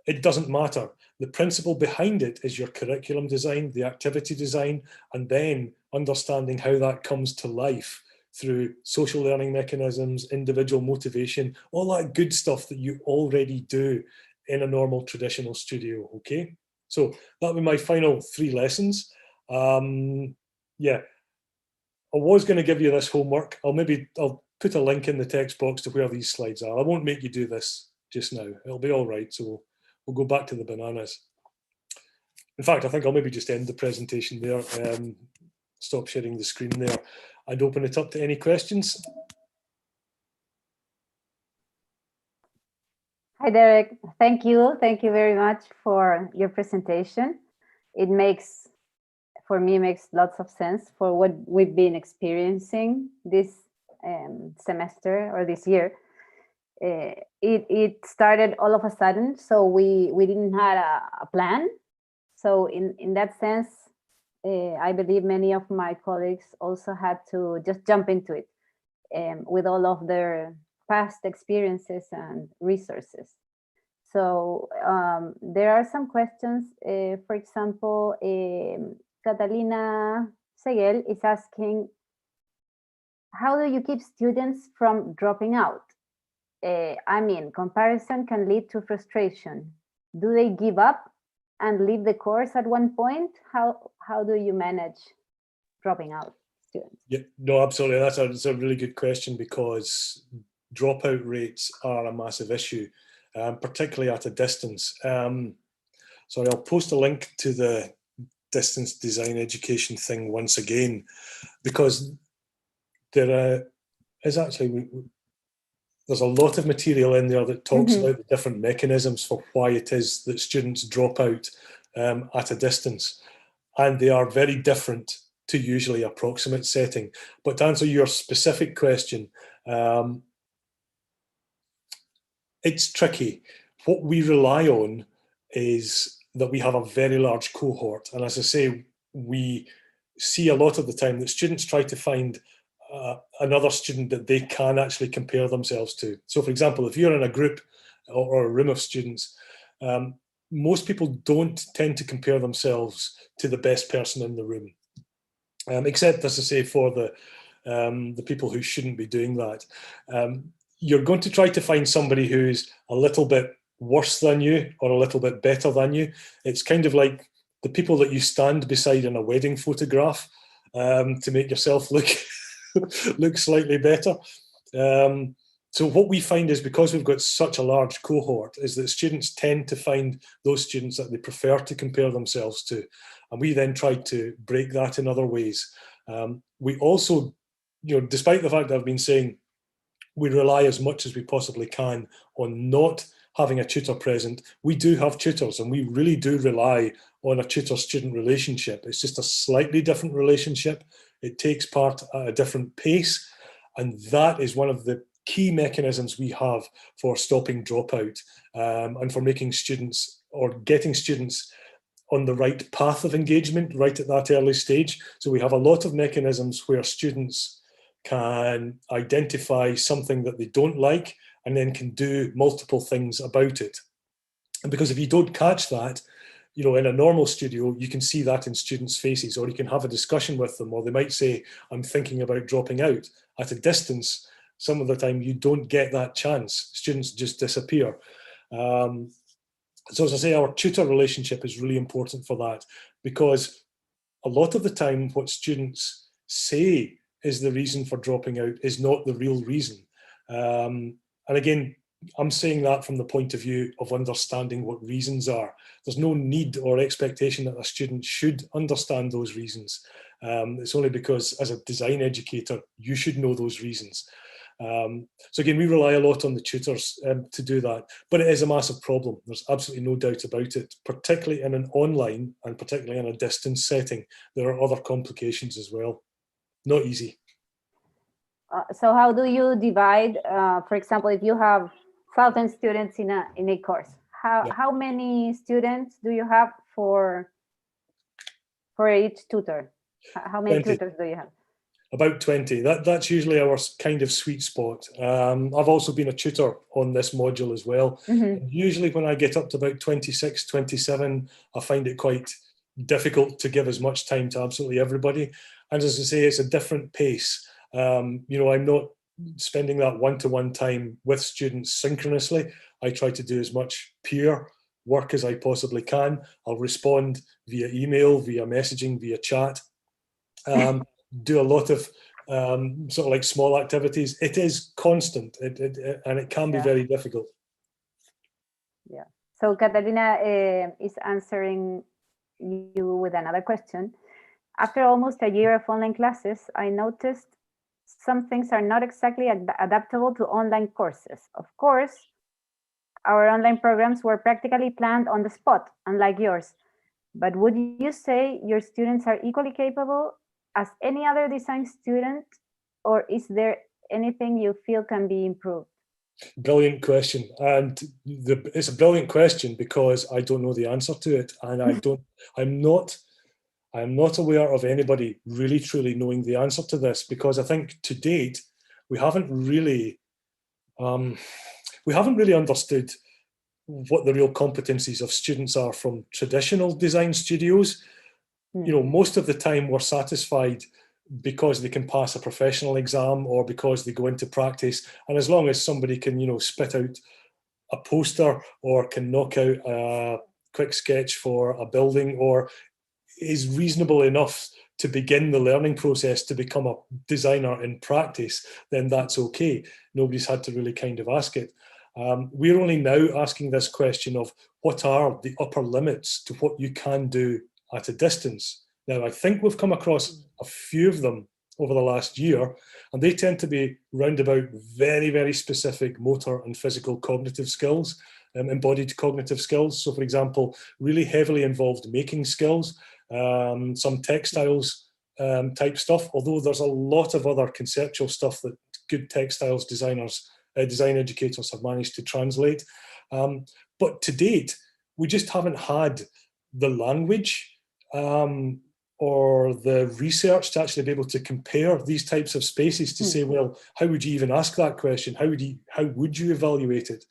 It doesn't matter. The principle behind it is your curriculum design, the activity design, and then understanding how that comes to life through social learning mechanisms, individual motivation, all that good stuff that you already do in a normal traditional studio, okay? So that'll be my final 3 lessons. Yeah, I was going to give you this homework. I'll put a link in the text box to where these slides are. I won't make you do this just now. It'll be all right. So we'll go back to the bananas. In fact, I think I'll maybe just end the presentation there, stop sharing the screen there, and open it up to any questions. Hi, Derek. Thank you. Thank you very much for your presentation. It makes, for me, makes lots of sense for what we've been experiencing this semester or this year. It started all of a sudden, so we didn't have a plan. So in that sense, I believe many of my colleagues also had to just jump into it with all of their past experiences and resources. So there are some questions. For example, Catalina Seguel is asking, how do you keep students from dropping out? I mean, comparison can lead to frustration. Do they give up and leave the course at one point? How do you manage dropping out students? Yeah, no, absolutely. That's a really good question, because dropout rates are a massive issue, particularly at a distance. Sorry, I'll post a link to the distance design education thing once again, because there is actually, there's a lot of material in there that talks about the different mechanisms for why it is that students drop out at a distance. And they are very different to usually approximate setting. But to answer your specific question, it's tricky. What we rely on is that we have a very large cohort. And as I say, we see a lot of the time that students try to find another student that they can actually compare themselves to. So for example, if you're in a group or a room of students, most people don't tend to compare themselves to the best person in the room, except, as I say, for the people who shouldn't be doing that. You're going to try to find somebody who's a little bit worse than you or a little bit better than you. It's kind of like the people that you stand beside in a wedding photograph to make yourself look look slightly better. So what we find is, because we've got such a large cohort, is that students tend to find those students that they prefer to compare themselves to. And we then try to break that in other ways. We also, despite the fact that I've been saying we rely as much as we possibly can on not having a tutor present, we do have tutors, and we really do rely on a tutor-student relationship. It's just a slightly different relationship. It takes part at a different pace, and that is one of the key mechanisms we have for stopping dropout, and for making students, or getting students, on the right path of engagement right at that early stage. So we have a lot of mechanisms where students can identify something that they don't like and then can do multiple things about it. And because if you don't catch that, in a normal studio, you can see that in students' faces, or you can have a discussion with them, or they might say, I'm thinking about dropping out. At a distance, some of the time you don't get that chance. Students just disappear. So as I say, our tutor relationship is really important for that, because a lot of the time what students say is the reason for dropping out is not the real reason. And again, I'm saying that from the point of view of understanding what reasons are. There's no need or expectation that a student should understand those reasons. It's only because, as a design educator, you should know those reasons. So again, we rely a lot on the tutors to do that, but it is a massive problem. There's absolutely no doubt about it, particularly in an online and particularly in a distance setting. There are other complications as well. Not easy. So how do you divide, for example, if you have 1,000 students in a course, how many students do you have for each tutor? How many 20. tutors do you have? About 20. That's usually our kind of sweet spot. I've also been a tutor on this module as well. Mm-hmm. Usually when I get up to about 26, 27, I find it quite difficult to give as much time to absolutely everybody. And as I say, it's a different pace. I'm not spending that one-to-one time with students synchronously. I try to do as much peer work as I possibly can. I'll respond via email, via messaging, via chat. Do a lot of sort of like small activities. It is constant, and it can be very difficult. Yeah. So Catalina is answering you with another question. After almost a year of online classes, I noticed some things are not exactly adaptable to online courses. Of course, our online programs were practically planned on the spot, unlike yours. But would you say your students are equally capable as any other design student, or is there anything you feel can be improved? Brilliant question. And it's a brilliant question because I don't know the answer to it. And I'm not aware of anybody really truly knowing the answer to this, because I think to date, we haven't really understood what the real competencies of students are from traditional design studios. Most of the time we're satisfied because they can pass a professional exam or because they go into practice. And as long as somebody can, spit out a poster or can knock out a quick sketch for a building or is reasonable enough to begin the learning process to become a designer in practice, then that's okay. Nobody's had to really kind of ask it. We're only now asking this question of what are the upper limits to what you can do at a distance. Now, I think we've come across a few of them over the last year, and they tend to be round about very, very specific motor and physical cognitive skills, embodied cognitive skills. So, for example, really heavily involved making skills, some textiles type stuff, although there's a lot of other conceptual stuff that good textiles designers, design educators have managed to translate. But to date, we just haven't had the language or the research to actually be able to compare these types of spaces to say, well, how would you even ask that question? How would you evaluate it?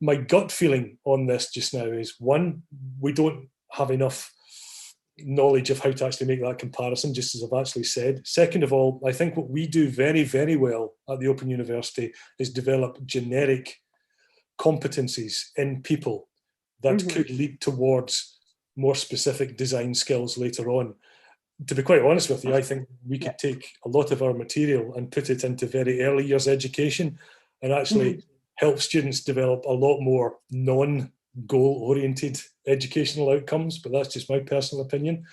My gut feeling on this just now is, one, we don't have enough knowledge of how to actually make that comparison, just as I've actually said. Second of all, I think what we do very, very well at the Open University is develop generic competencies in people that could lead towards more specific design skills later on. To be quite honest with you, I think we could take a lot of our material and put it into very early years education and actually help students develop a lot more non-goal-oriented educational outcomes, but that's just my personal opinion.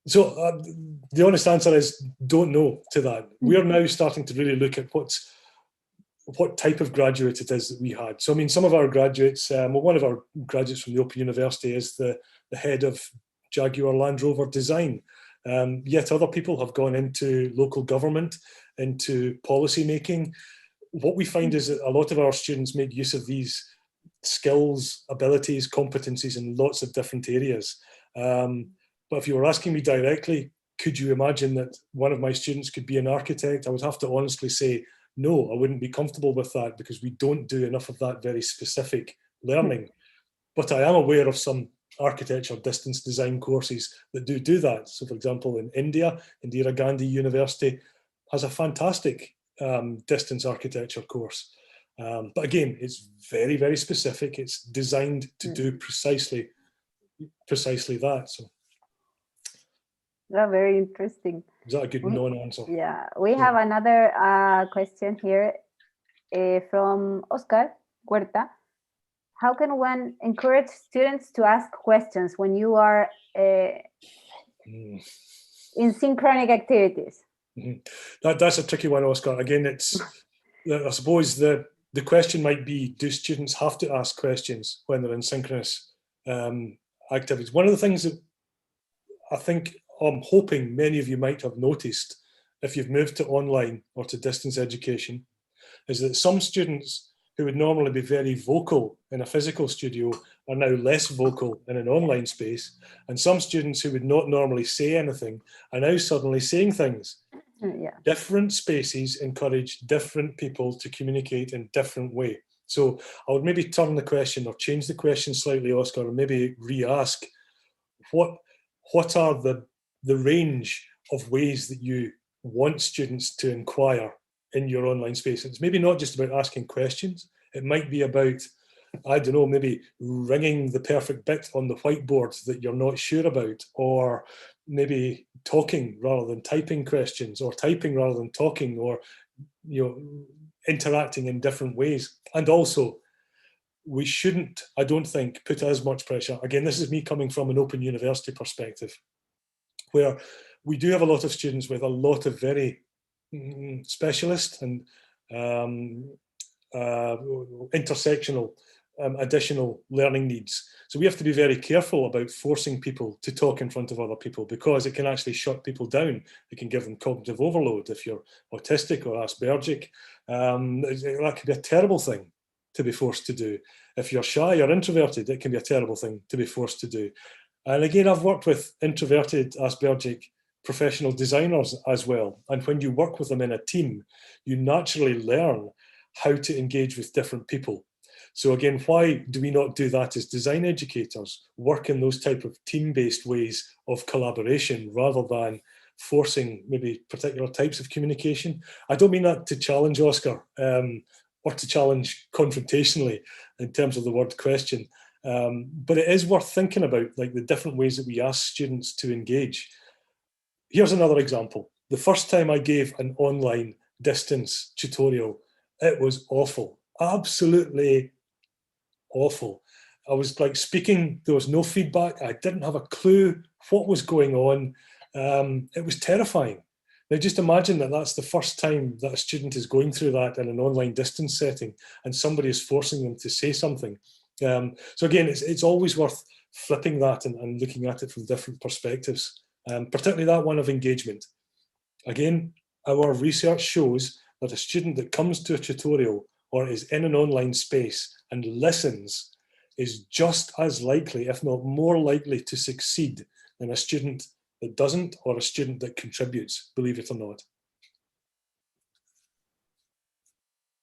So the honest answer is don't know to that. We're now starting to really look at what type of graduate it is that we had. So I mean, some of our graduates, well, one of our graduates from the Open University is the head of Jaguar Land Rover design. Yet other people have gone into local government, into policy making. What we find is that a lot of our students make use of these skills, abilities, competencies in lots of different areas. But if you were asking me directly, could you imagine that one of my students could be an architect? I would have to honestly say, no, I wouldn't be comfortable with that because we don't do enough of that very specific learning. But I am aware of some architecture distance design courses that do that. So for example, in India, Indira Gandhi University has a fantastic distance architecture course. But again, it's very, very specific. It's designed to do precisely that. So. Yeah, very interesting. Is that a good non-answer? Yeah, we have another question here from Oscar Huerta. How can one encourage students to ask questions when you are in synchronic activities? That's a tricky one, Oscar. Again, it's I suppose the question might be, do students have to ask questions when they're in synchronous activities? One of the things that I think I'm hoping many of you might have noticed if you've moved to online or to distance education is that some students who would normally be very vocal in a physical studio are now less vocal in an online space, and some students who would not normally say anything are now suddenly saying things. Different spaces encourage different people to communicate in different way. So I would maybe turn the question or change the question slightly, Oscar, and maybe re-ask what are the range of ways that you want students to inquire in your online space. It's maybe not just about asking questions. It might be about, I don't know, maybe ringing the perfect bit on the whiteboard that you're not sure about, or maybe talking rather than typing questions, or typing rather than talking, or interacting in different ways. And also, we shouldn't, I don't think, put as much pressure. Again, this is me coming from an Open University perspective, where we do have a lot of students with a lot of very specialist and intersectional additional learning needs. So we have to be very careful about forcing people to talk in front of other people, because it can actually shut people down. It can give them cognitive overload. If you're autistic or Aspergic, that can be a terrible thing to be forced to do. If you're shy or introverted, it can be a terrible thing to be forced to do. And again, I've worked with introverted Aspergic professional designers as well. And when you work with them in a team, you naturally learn how to engage with different people. So again, why do we not do that as design educators? Work in those type of team-based ways of collaboration rather than forcing maybe particular types of communication. I don't mean that to challenge Oscar or to challenge confrontationally in terms of the word question. But it is worth thinking about, like, the different ways that we ask students to engage. Here's another example. The first time I gave an online distance tutorial, it was awful, absolutely awful. I was like speaking, there was no feedback. I didn't have a clue what was going on. It was terrifying. Now just imagine that that's the first time that a student is going through that in an online distance setting and somebody is forcing them to say something. So again, it's always worth flipping that and looking at it from different perspectives, particularly that one of engagement. Again, our research shows that a student that comes to a tutorial or is in an online space and listens is just as likely, if not more likely, to succeed than a student that doesn't, or a student that contributes, believe it or not.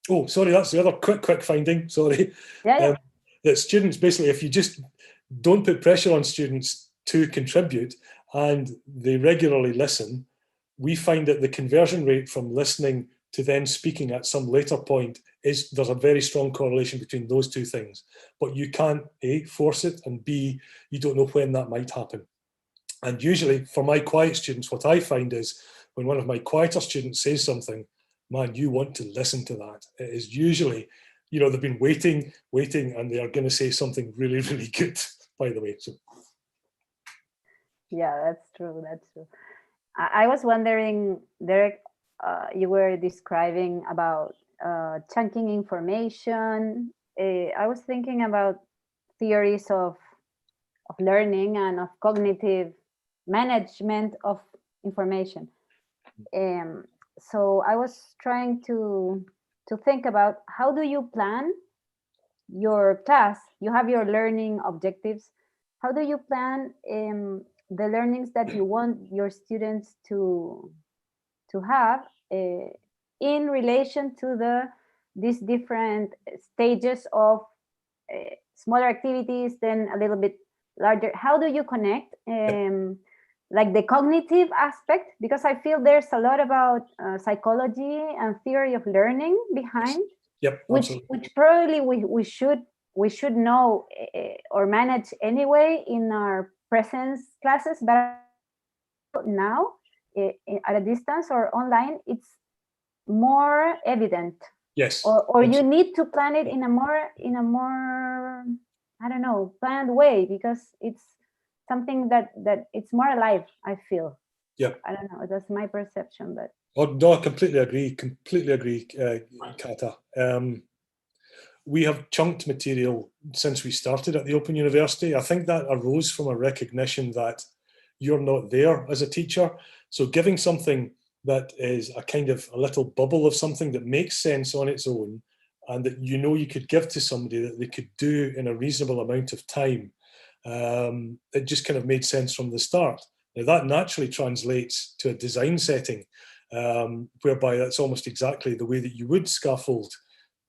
Oh, sorry, that's the other quick finding, sorry. Yeah. That students, basically, if you just don't put pressure on students to contribute and they regularly listen, we find that the conversion rate from listening to then speaking at some later point is, there's a very strong correlation between those two things. But you can't, A, force it, and B, you don't know when that might happen. And usually for my quiet students, what I find is when one of my quieter students says something, man, you want to listen to that. It is usually, you know, they've been waiting, and they are going to say something really, really good, by the way. So. Yeah, that's true. That's true. I was wondering, Derek, you were describing about chunking information. I was thinking about theories of learning and of cognitive management of information. So I was trying to think about, how do you plan your class? You have your learning objectives. How do you plan the learnings that you want your students to have in relation to these different stages of smaller activities, then a little bit larger? How do you connect like the cognitive aspect? Because I feel there's a lot about psychology and theory of learning behind. Yep, which probably we should know or manage anyway in our presence classes, but now at a distance or online, it's more evident. Yes. Or you need to plan it in a more I don't know, planned way, because it's something that it's more alive, I feel. Yeah. I don't know, that's my perception, but. Oh, no, I completely agree, Kata. We have chunked material since we started at the Open University. I think that arose from a recognition that you're not there as a teacher. So giving something that is a kind of a little bubble of something that makes sense on its own, and that you know you could give to somebody that they could do in a reasonable amount of time, it just kind of made sense from the start. Now that naturally translates to a design setting, whereby that's almost exactly the way that you would scaffold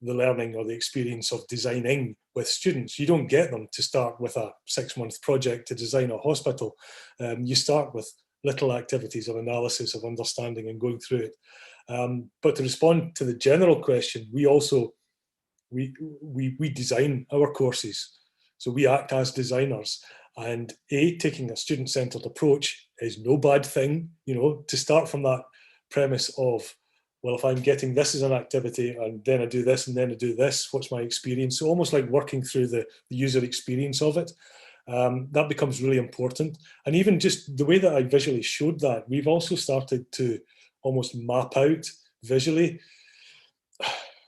the learning or the experience of designing with students. You don't get them to start with a 6-month project to design a hospital. You start with little activities of analysis, of understanding and going through it. But to respond to the general question, we also, we design our courses. So we act as designers, and taking a student-centered approach is no bad thing, you know, to start from that premise of, well, if I'm getting this as an activity and then I do this and then I do this, what's my experience? So almost like working through the user experience of it. That becomes really important. And even just the way that I visually showed that, we've also started to almost map out visually.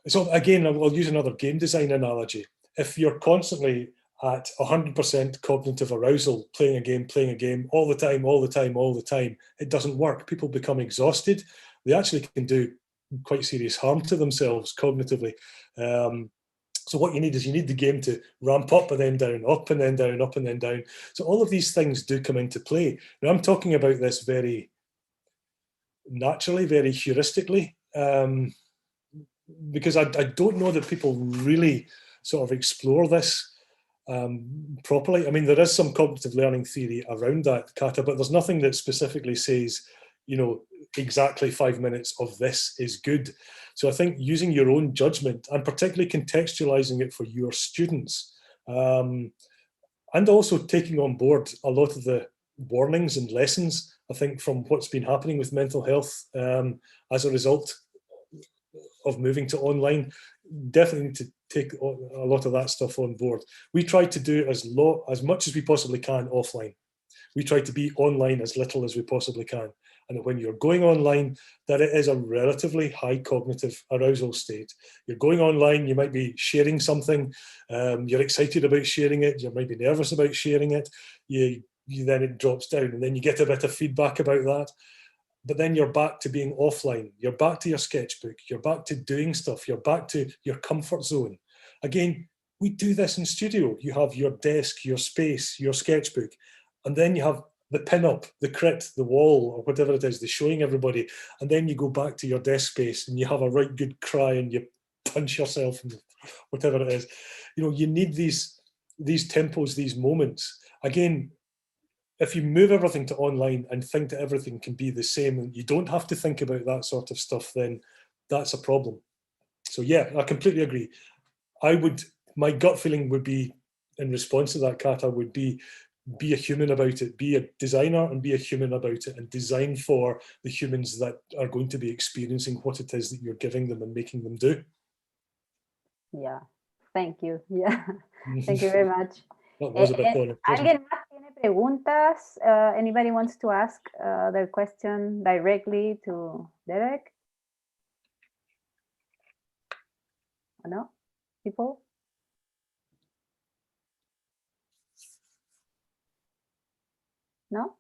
So again, I'll use another game design analogy. If you're constantly at 100% cognitive arousal, playing a game all the time, it doesn't work. People become exhausted. They actually can do quite serious harm to themselves cognitively. So what you need is, you need the game to ramp up and then down, up and then down, up and then down. So all of these things do come into play. Now I'm talking about this very naturally, very heuristically, because I don't know that people really sort of explore this properly. I mean, there is some cognitive learning theory around that, Kata, but there's nothing that specifically says, you know, exactly 5 minutes of this is good. So I think using your own judgment, and particularly contextualizing it for your students, and also taking on board a lot of the warnings and lessons, I think, from what's been happening with mental health as a result of moving to online, definitely need to take a lot of that stuff on board. We try to do as much as we possibly can offline. We try to be online as little as we possibly can. And when you're going online, that it is a relatively high cognitive arousal state. You're going online, you might be sharing something, you're excited about sharing it, you might be nervous about sharing it, you then it drops down, and then you get a bit of feedback about that. But then you're back to being offline. You're back to your sketchbook. You're back to doing stuff. You're back to your comfort zone. Again, we do this in studio. You have your desk, your space, your sketchbook, and then you have the pin-up, the crit, the wall, or whatever it is, the showing everybody. And then you go back to your desk space and you have a right good cry and you punch yourself and whatever it is. You know, you need these tempos, these moments. Again, if you move everything to online and think that everything can be the same and you don't have to think about that sort of stuff, then that's a problem. So yeah, I completely agree. My gut feeling would be, in response to that, Kata, would be be a human about it, be a designer and be a human about it, and design for the humans that are going to be experiencing what it is that you're giving them and making them do. Yeah, thank you. Yeah, thank you very much. That was a bit boring, wasn't it? ¿Alguien más tiene preguntas? Anybody wants to ask their question directly to Derek? No? People? ¿No?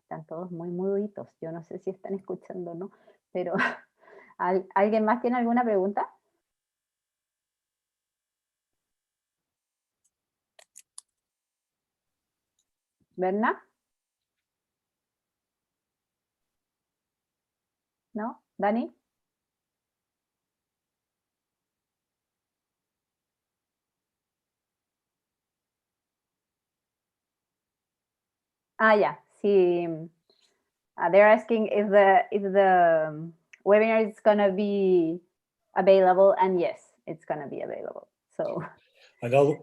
Están todos muy muditos. Yo no sé si están escuchando o no, pero ¿alguien más tiene alguna pregunta? ¿Berna? ¿No? ¿Dani? Yeah. See, they're asking if the webinar is gonna be available, and yes, it's gonna be available. So, and I'll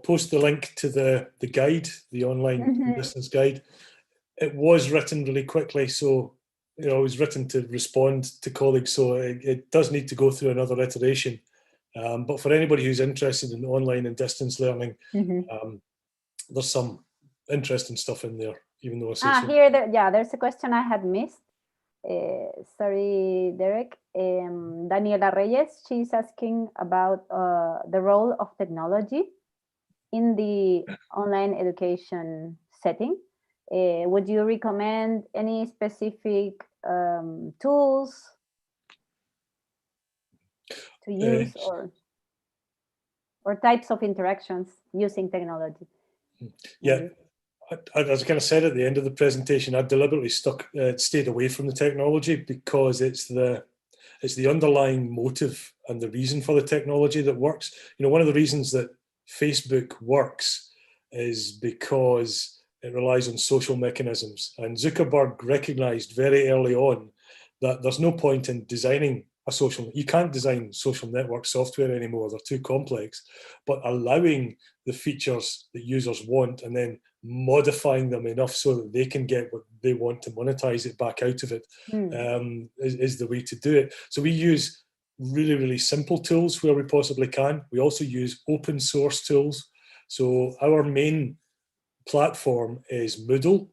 post the link to the guide, the online distance guide. It was written really quickly, so it was written to respond to colleagues, so it does need to go through another iteration. But for anybody who's interested in online and distance learning, there's some interesting stuff in there, even though I say so. Here, there's a question I had missed. Sorry, Derek. Daniela Reyes, she's asking about the role of technology in the online education setting. Would you recommend any specific tools to use or types of interactions using technology? Yeah, as I kind of said at the end of the presentation, I deliberately stayed away from the technology because it's the underlying motive and the reason for the technology that works. One of the reasons that Facebook works is because it relies on social mechanisms, and Zuckerberg recognized very early on that there's no point in designing you can't design social network software anymore, they're too complex, but allowing the features that users want and then modifying them enough so that they can get what they want to monetize it back out of it is the way to do it. So we use really, really simple tools where we possibly can. We also use open source tools. So our main platform is Moodle,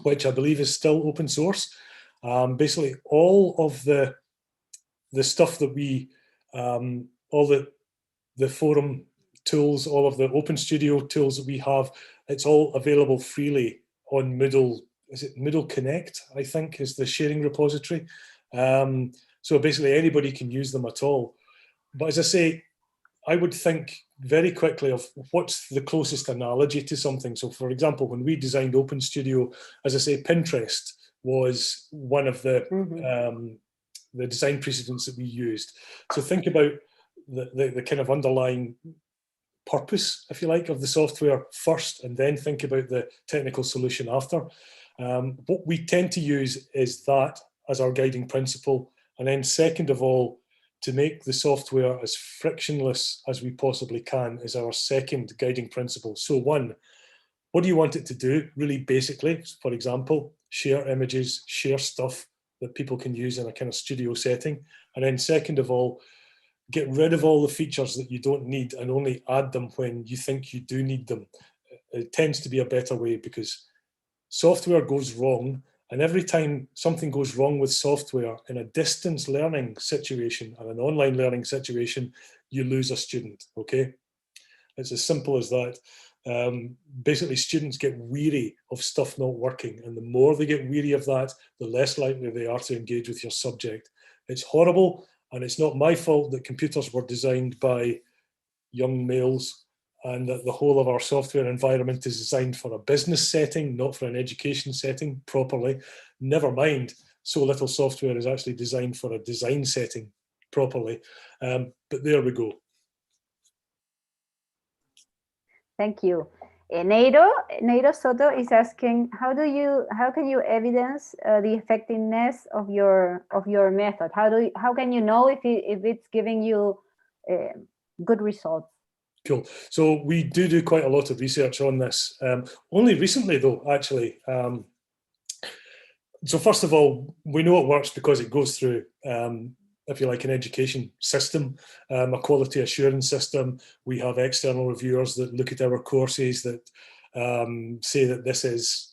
which I believe is still open source. Basically, all of the stuff that we, all the forum tools, all of the Open Studio tools that we have, it's all available freely on Moodle. Is it Moodle Connect, I think, is the sharing repository. So basically anybody can use them at all. But as I say, I would think very quickly of what's the closest analogy to something. So for example, when we designed Open Studio, as I say, Pinterest was one of the design precedents that we used. So think about the kind of underlying purpose, if you like, of the software first, and then think about the technical solution after. What we tend to use is that as our guiding principle. And then second of all, to make the software as frictionless as we possibly can is our second guiding principle. So one, what do you want it to do? Really basically, for example, share images, share stuff that people can use in a kind of studio setting. And then second of all, get rid of all the features that you don't need and only add them when you think you do need them. It tends to be a better way because software goes wrong, and every time something goes wrong with software in a distance learning situation and an online learning situation, you lose a student, okay? It's as simple as that. Basically, students get weary of stuff not working, and the more they get weary of that, the less likely they are to engage with your subject. It's horrible, and it's not my fault that computers were designed by young males and that the whole of our software environment is designed for a business setting, not for an education setting properly. Never mind, so little software is actually designed for a design setting properly. But there we go. Thank you. Neiro Soto is asking, how can you evidence the effectiveness of your method? How can you know if it's giving you good results? Cool. So we do quite a lot of research on this. Only recently, though, actually. So first of all, we know it works because it goes through, if you like, an education system, a quality assurance system. We have external reviewers that look at our courses that say that this is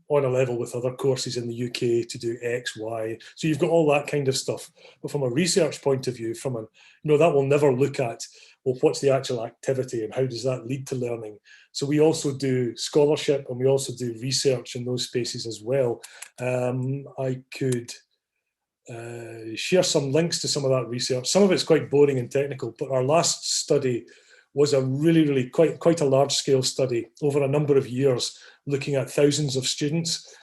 on a level with other courses in the UK to do X, Y. So you've got all that kind of stuff. But from a research point of view, that will never look at, well, what's the actual activity and how does that lead to learning? So we also do scholarship and we also do research in those spaces as well. I could share some links to some of that research. Some of it's quite boring and technical, but our last study was a really quite a large scale study over a number of years, looking at thousands of students,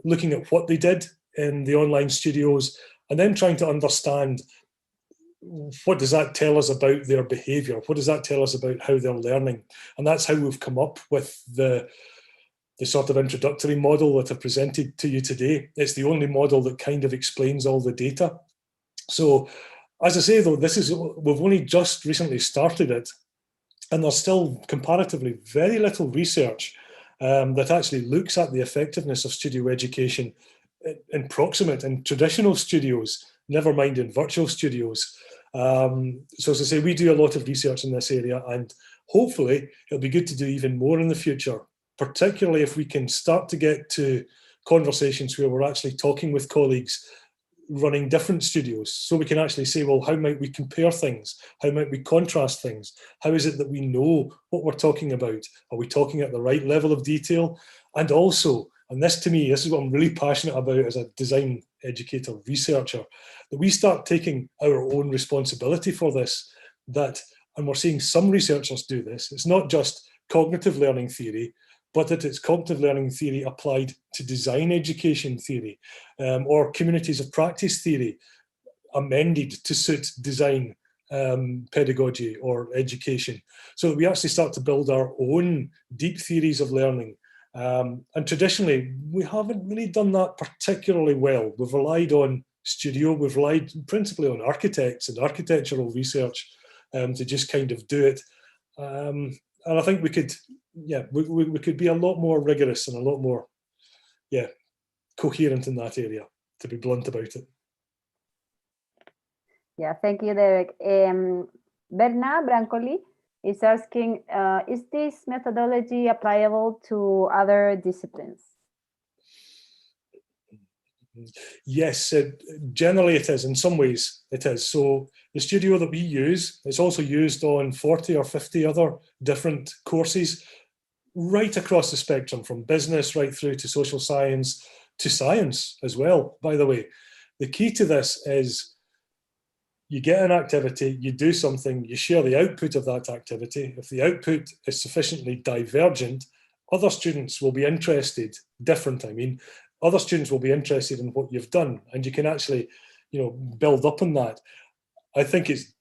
looking at what they did in the online studios, and then trying to understand what does that tell us about their behaviour? What does that tell us about how they're learning? And that's how we've come up with the sort of introductory model that I've presented to you today. It's the only model that kind of explains all the data. So, as I say, though, we've only just recently started it, and there's still comparatively very little research that actually looks at the effectiveness of studio education in proximate and traditional studios, never mind in virtual studios. So as I say, we do a lot of research in this area, and hopefully it'll be good to do even more in the future, particularly if we can start to get to conversations where we're actually talking with colleagues running different studios, so we can actually say, well, how might we compare things? How might we contrast things? How is it that we know what we're talking about? Are we talking at the right level of detail? And also, and this to me, this is what I'm really passionate about as a design educator, researcher, that we start taking our own responsibility for this, and we're seeing some researchers do this. It's not just cognitive learning theory, but that it's cognitive learning theory applied to design education theory, or communities of practice theory amended to suit design pedagogy or education, so that we actually start to build our own deep theories of learning. And traditionally, we haven't really done that particularly well. We've relied on studio, we've relied principally on architects and architectural research to just kind of do it. And I think we could, we could be a lot more rigorous and a lot more, coherent in that area, to be blunt about it. Yeah, thank you, Derek. Berna Brancoli is asking, is this methodology applicable to other disciplines? Yes, generally it is. In some ways it is. So the studio that we use, it's also used on 40 or 50 other different courses right across the spectrum, from business right through to social science to science as well, by the way. The key to this is you get an activity, you do something, you share the output of that activity. If the output is sufficiently divergent, other students will be interested, other students will be interested in what you've done, and you can actually, build up on that. I think it's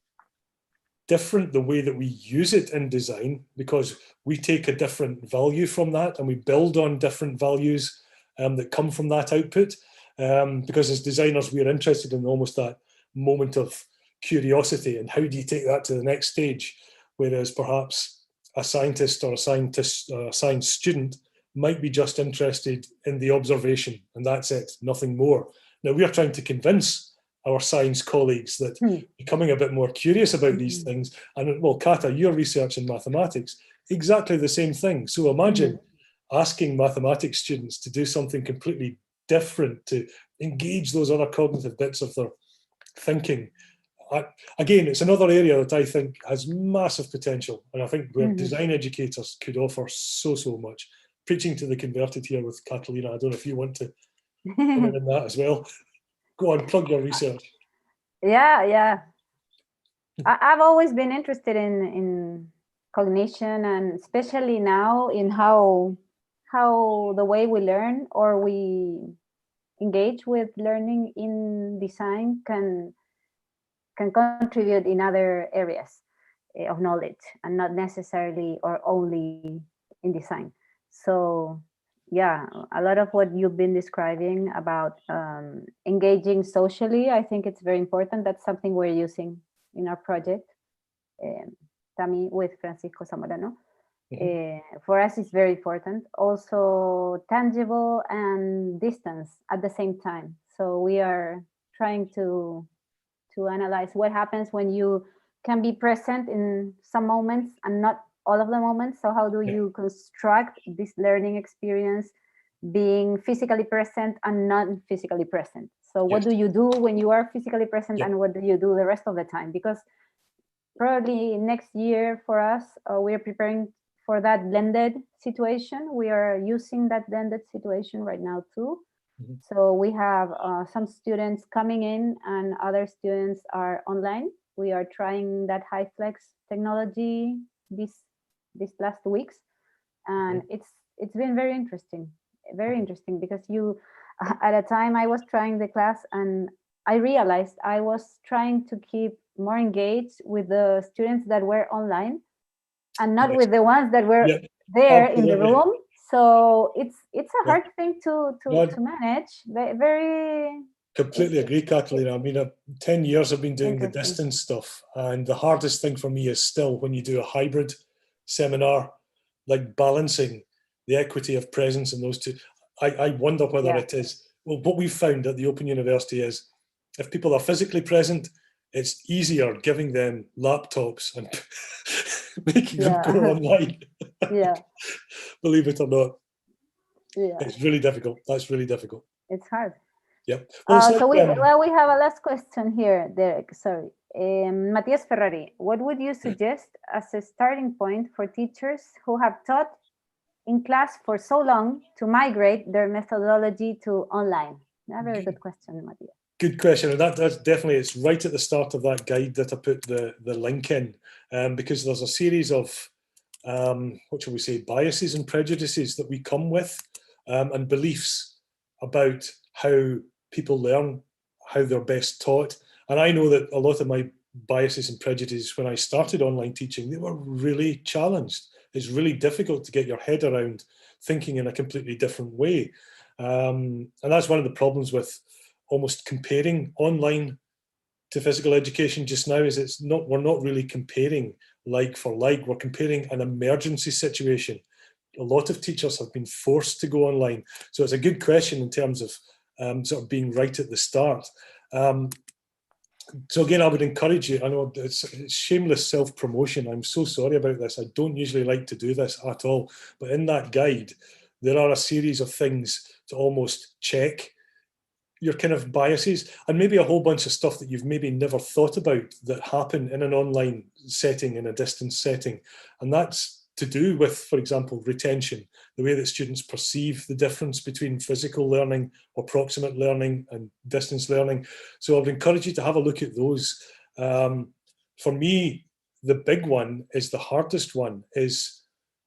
different the way that we use it in design, because we take a different value from that and we build on different values that come from that output. Because as designers, we're interested in almost that moment of curiosity and how do you take that to the next stage, whereas perhaps a scientist or a science student might be just interested in the observation and that's it, nothing more. Now we are trying to convince our science colleagues that becoming a bit more curious about these things, and well, Kata, your research in mathematics, exactly the same thing. So imagine asking mathematics students to do something completely different, to engage those other cognitive bits of their thinking. Again, it's another area that I think has massive potential, and I think where design educators could offer so much. Preaching to the converted here with Catalina. I don't know if you want to comment on that as well. Go on, plug your research. Yeah. I've always been interested in cognition, and especially now in how the way we learn or we engage with learning in design can contribute in other areas of knowledge, and not necessarily or only in design. So yeah, a lot of what you've been describing about engaging socially, I think it's very important. That's something we're using in our project. Tami, with Francisco Zamorano. For us, it's very important. Also, tangible and distance at the same time. So we are trying to analyze what happens when you can be present in some moments and not all of the moments. So how do you construct this learning experience being physically present and non-physically present? So what do you do when you are physically present and what do you do the rest of the time? Because probably next year for us, we're preparing for that blended situation. We are using that blended situation right now too. So we have some students coming in and other students are online. We are trying that HiFlex technology these last weeks, and it's been very interesting because at a time I was trying the class and I realized I was trying to keep more engaged with the students that were online and not with the ones that were there in the room. So it's a hard thing to manage. Very completely agree, Catalina. I mean, 10 years I've been doing the distance stuff, and the hardest thing for me is still when you do a hybrid seminar, like balancing the equity of presence in those two. I wonder whether it is, well, what we've found at the Open University is if people are physically present, it's easier giving them laptops and making them go online. Believe it or not. It's really difficult. That's really difficult. It's hard. Yep. So we have a last question here, Derek. Sorry. Matias Ferrari, what would you suggest as a starting point for teachers who have taught in class for so long to migrate their methodology to online? A very good question, Matias. Good question, and that's definitely, it's right at the start of that guide that I put the link in, because there's a series of, what shall we say, biases and prejudices that we come with, and beliefs about how people learn, how they're best taught. And I know that a lot of my biases and prejudices when I started online teaching, they were really challenged. It's really difficult to get your head around thinking in a completely different way. And that's one of the problems with almost comparing online to physical education just now, is we're not really comparing like for like, we're comparing an emergency situation. A lot of teachers have been forced to go online. So it's a good question in terms of sort of being right at the start. So again, I would encourage you, I know it's shameless self-promotion. I'm so sorry about this. I don't usually like to do this at all. But in that guide, there are a series of things to almost check your kind of biases, and maybe a whole bunch of stuff that you've maybe never thought about that happen in an online setting, in a distance setting. And that's to do with, for example, retention, the way that students perceive the difference between physical learning or proximate learning and distance learning. So I would encourage you to have a look at those. For me, the big one is the hardest one, is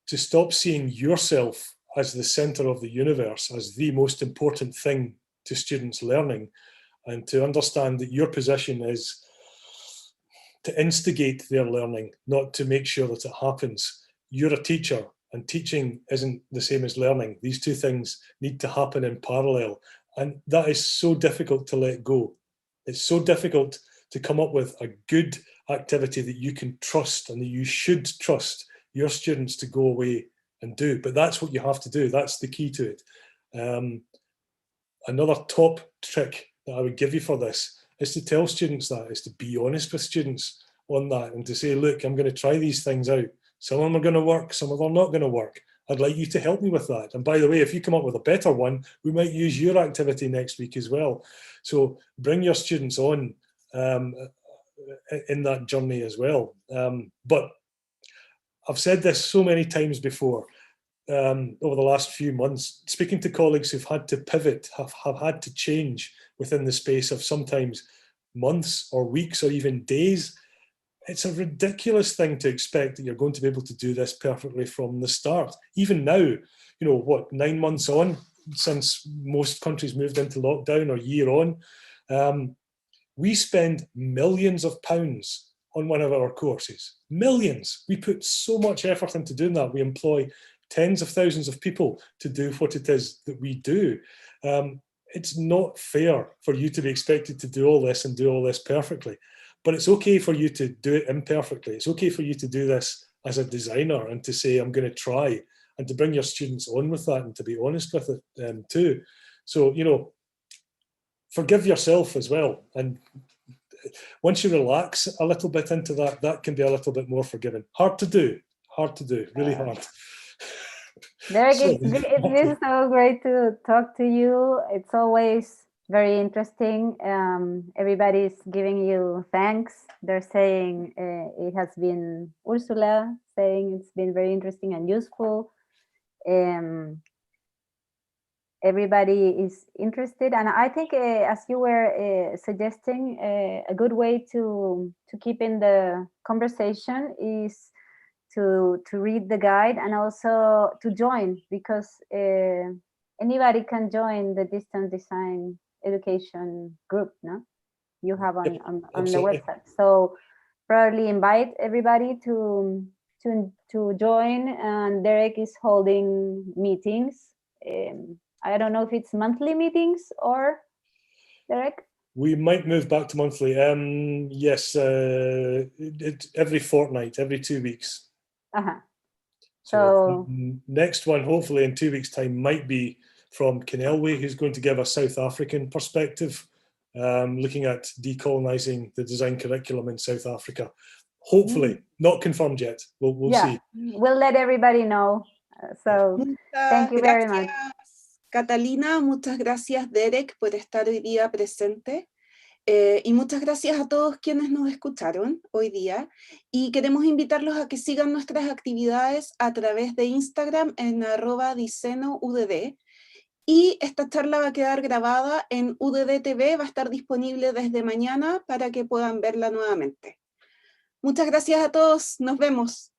to stop seeing yourself as the center of the universe, as the most important thing to students' learning, and to understand that your position is to instigate their learning, not to make sure that it happens. You're a teacher, and teaching isn't the same as learning. These two things need to happen in parallel, and that is so difficult to let go. It's so difficult to come up with a good activity that you can trust and that you should trust your students to go away and do. But that's what you have to do. That's the key to it. Another top trick that I would give you for this is to tell students that, is to be honest with students on that, and to say, look, I'm going to try these things out. Some of them are going to work, some of them are not going to work. I'd like you to help me with that. And by the way, if you come up with a better one, we might use your activity next week as well. So bring your students on in that journey as well. But I've said this so many times before, over the last few months, speaking to colleagues who've had to pivot, have had to change within the space of sometimes months or weeks or even days. It's a ridiculous thing to expect that you're going to be able to do this perfectly from the start. Even now, you know, what, 9 months on, since most countries moved into lockdown, or year on, we spend millions of pounds on one of our courses. Millions. We put so much effort into doing that. We employ tens of thousands of people to do what it is that we do. It's not fair for you to be expected to do all this and do all this perfectly. But it's okay for you to do it imperfectly. It's okay for you to do this as a designer and to say, I'm going to try, and to bring your students on with that and to be honest with it too. So, you know, forgive yourself as well. And once you relax a little bit into that, that can be a little bit more forgiving. Hard to do, really hard. Derek, So, it is so great to talk to you. It's always very interesting. Everybody's giving you thanks. They're saying it has been Ursula saying it's been very interesting and useful. Everybody is interested, and I think as you were suggesting, a good way to keep in the conversation is to read the guide and also to join, because anybody can join the distance design education group, no? You have on the website. So probably invite everybody to join, and Derek is holding meetings. I don't know if it's monthly meetings or, Derek? We might move back to monthly. Yes, every fortnight, every 2 weeks. So next one, hopefully in 2 weeks' time, might be from Kenelwe, who's going to give a South African perspective, looking at decolonizing the design curriculum in South Africa. Hopefully, not confirmed yet. We'll see. We'll let everybody know. So thank you very much. Catalina, muchas gracias, Derek, por estar hoy día presente. Y muchas gracias a todos quienes nos escucharon hoy día. Y queremos invitarlos a que sigan nuestras actividades a través de Instagram en @diseñoudd. Y esta charla va a quedar grabada en UDD TV, va a estar disponible desde mañana para que puedan verla nuevamente. Muchas gracias a todos, nos vemos.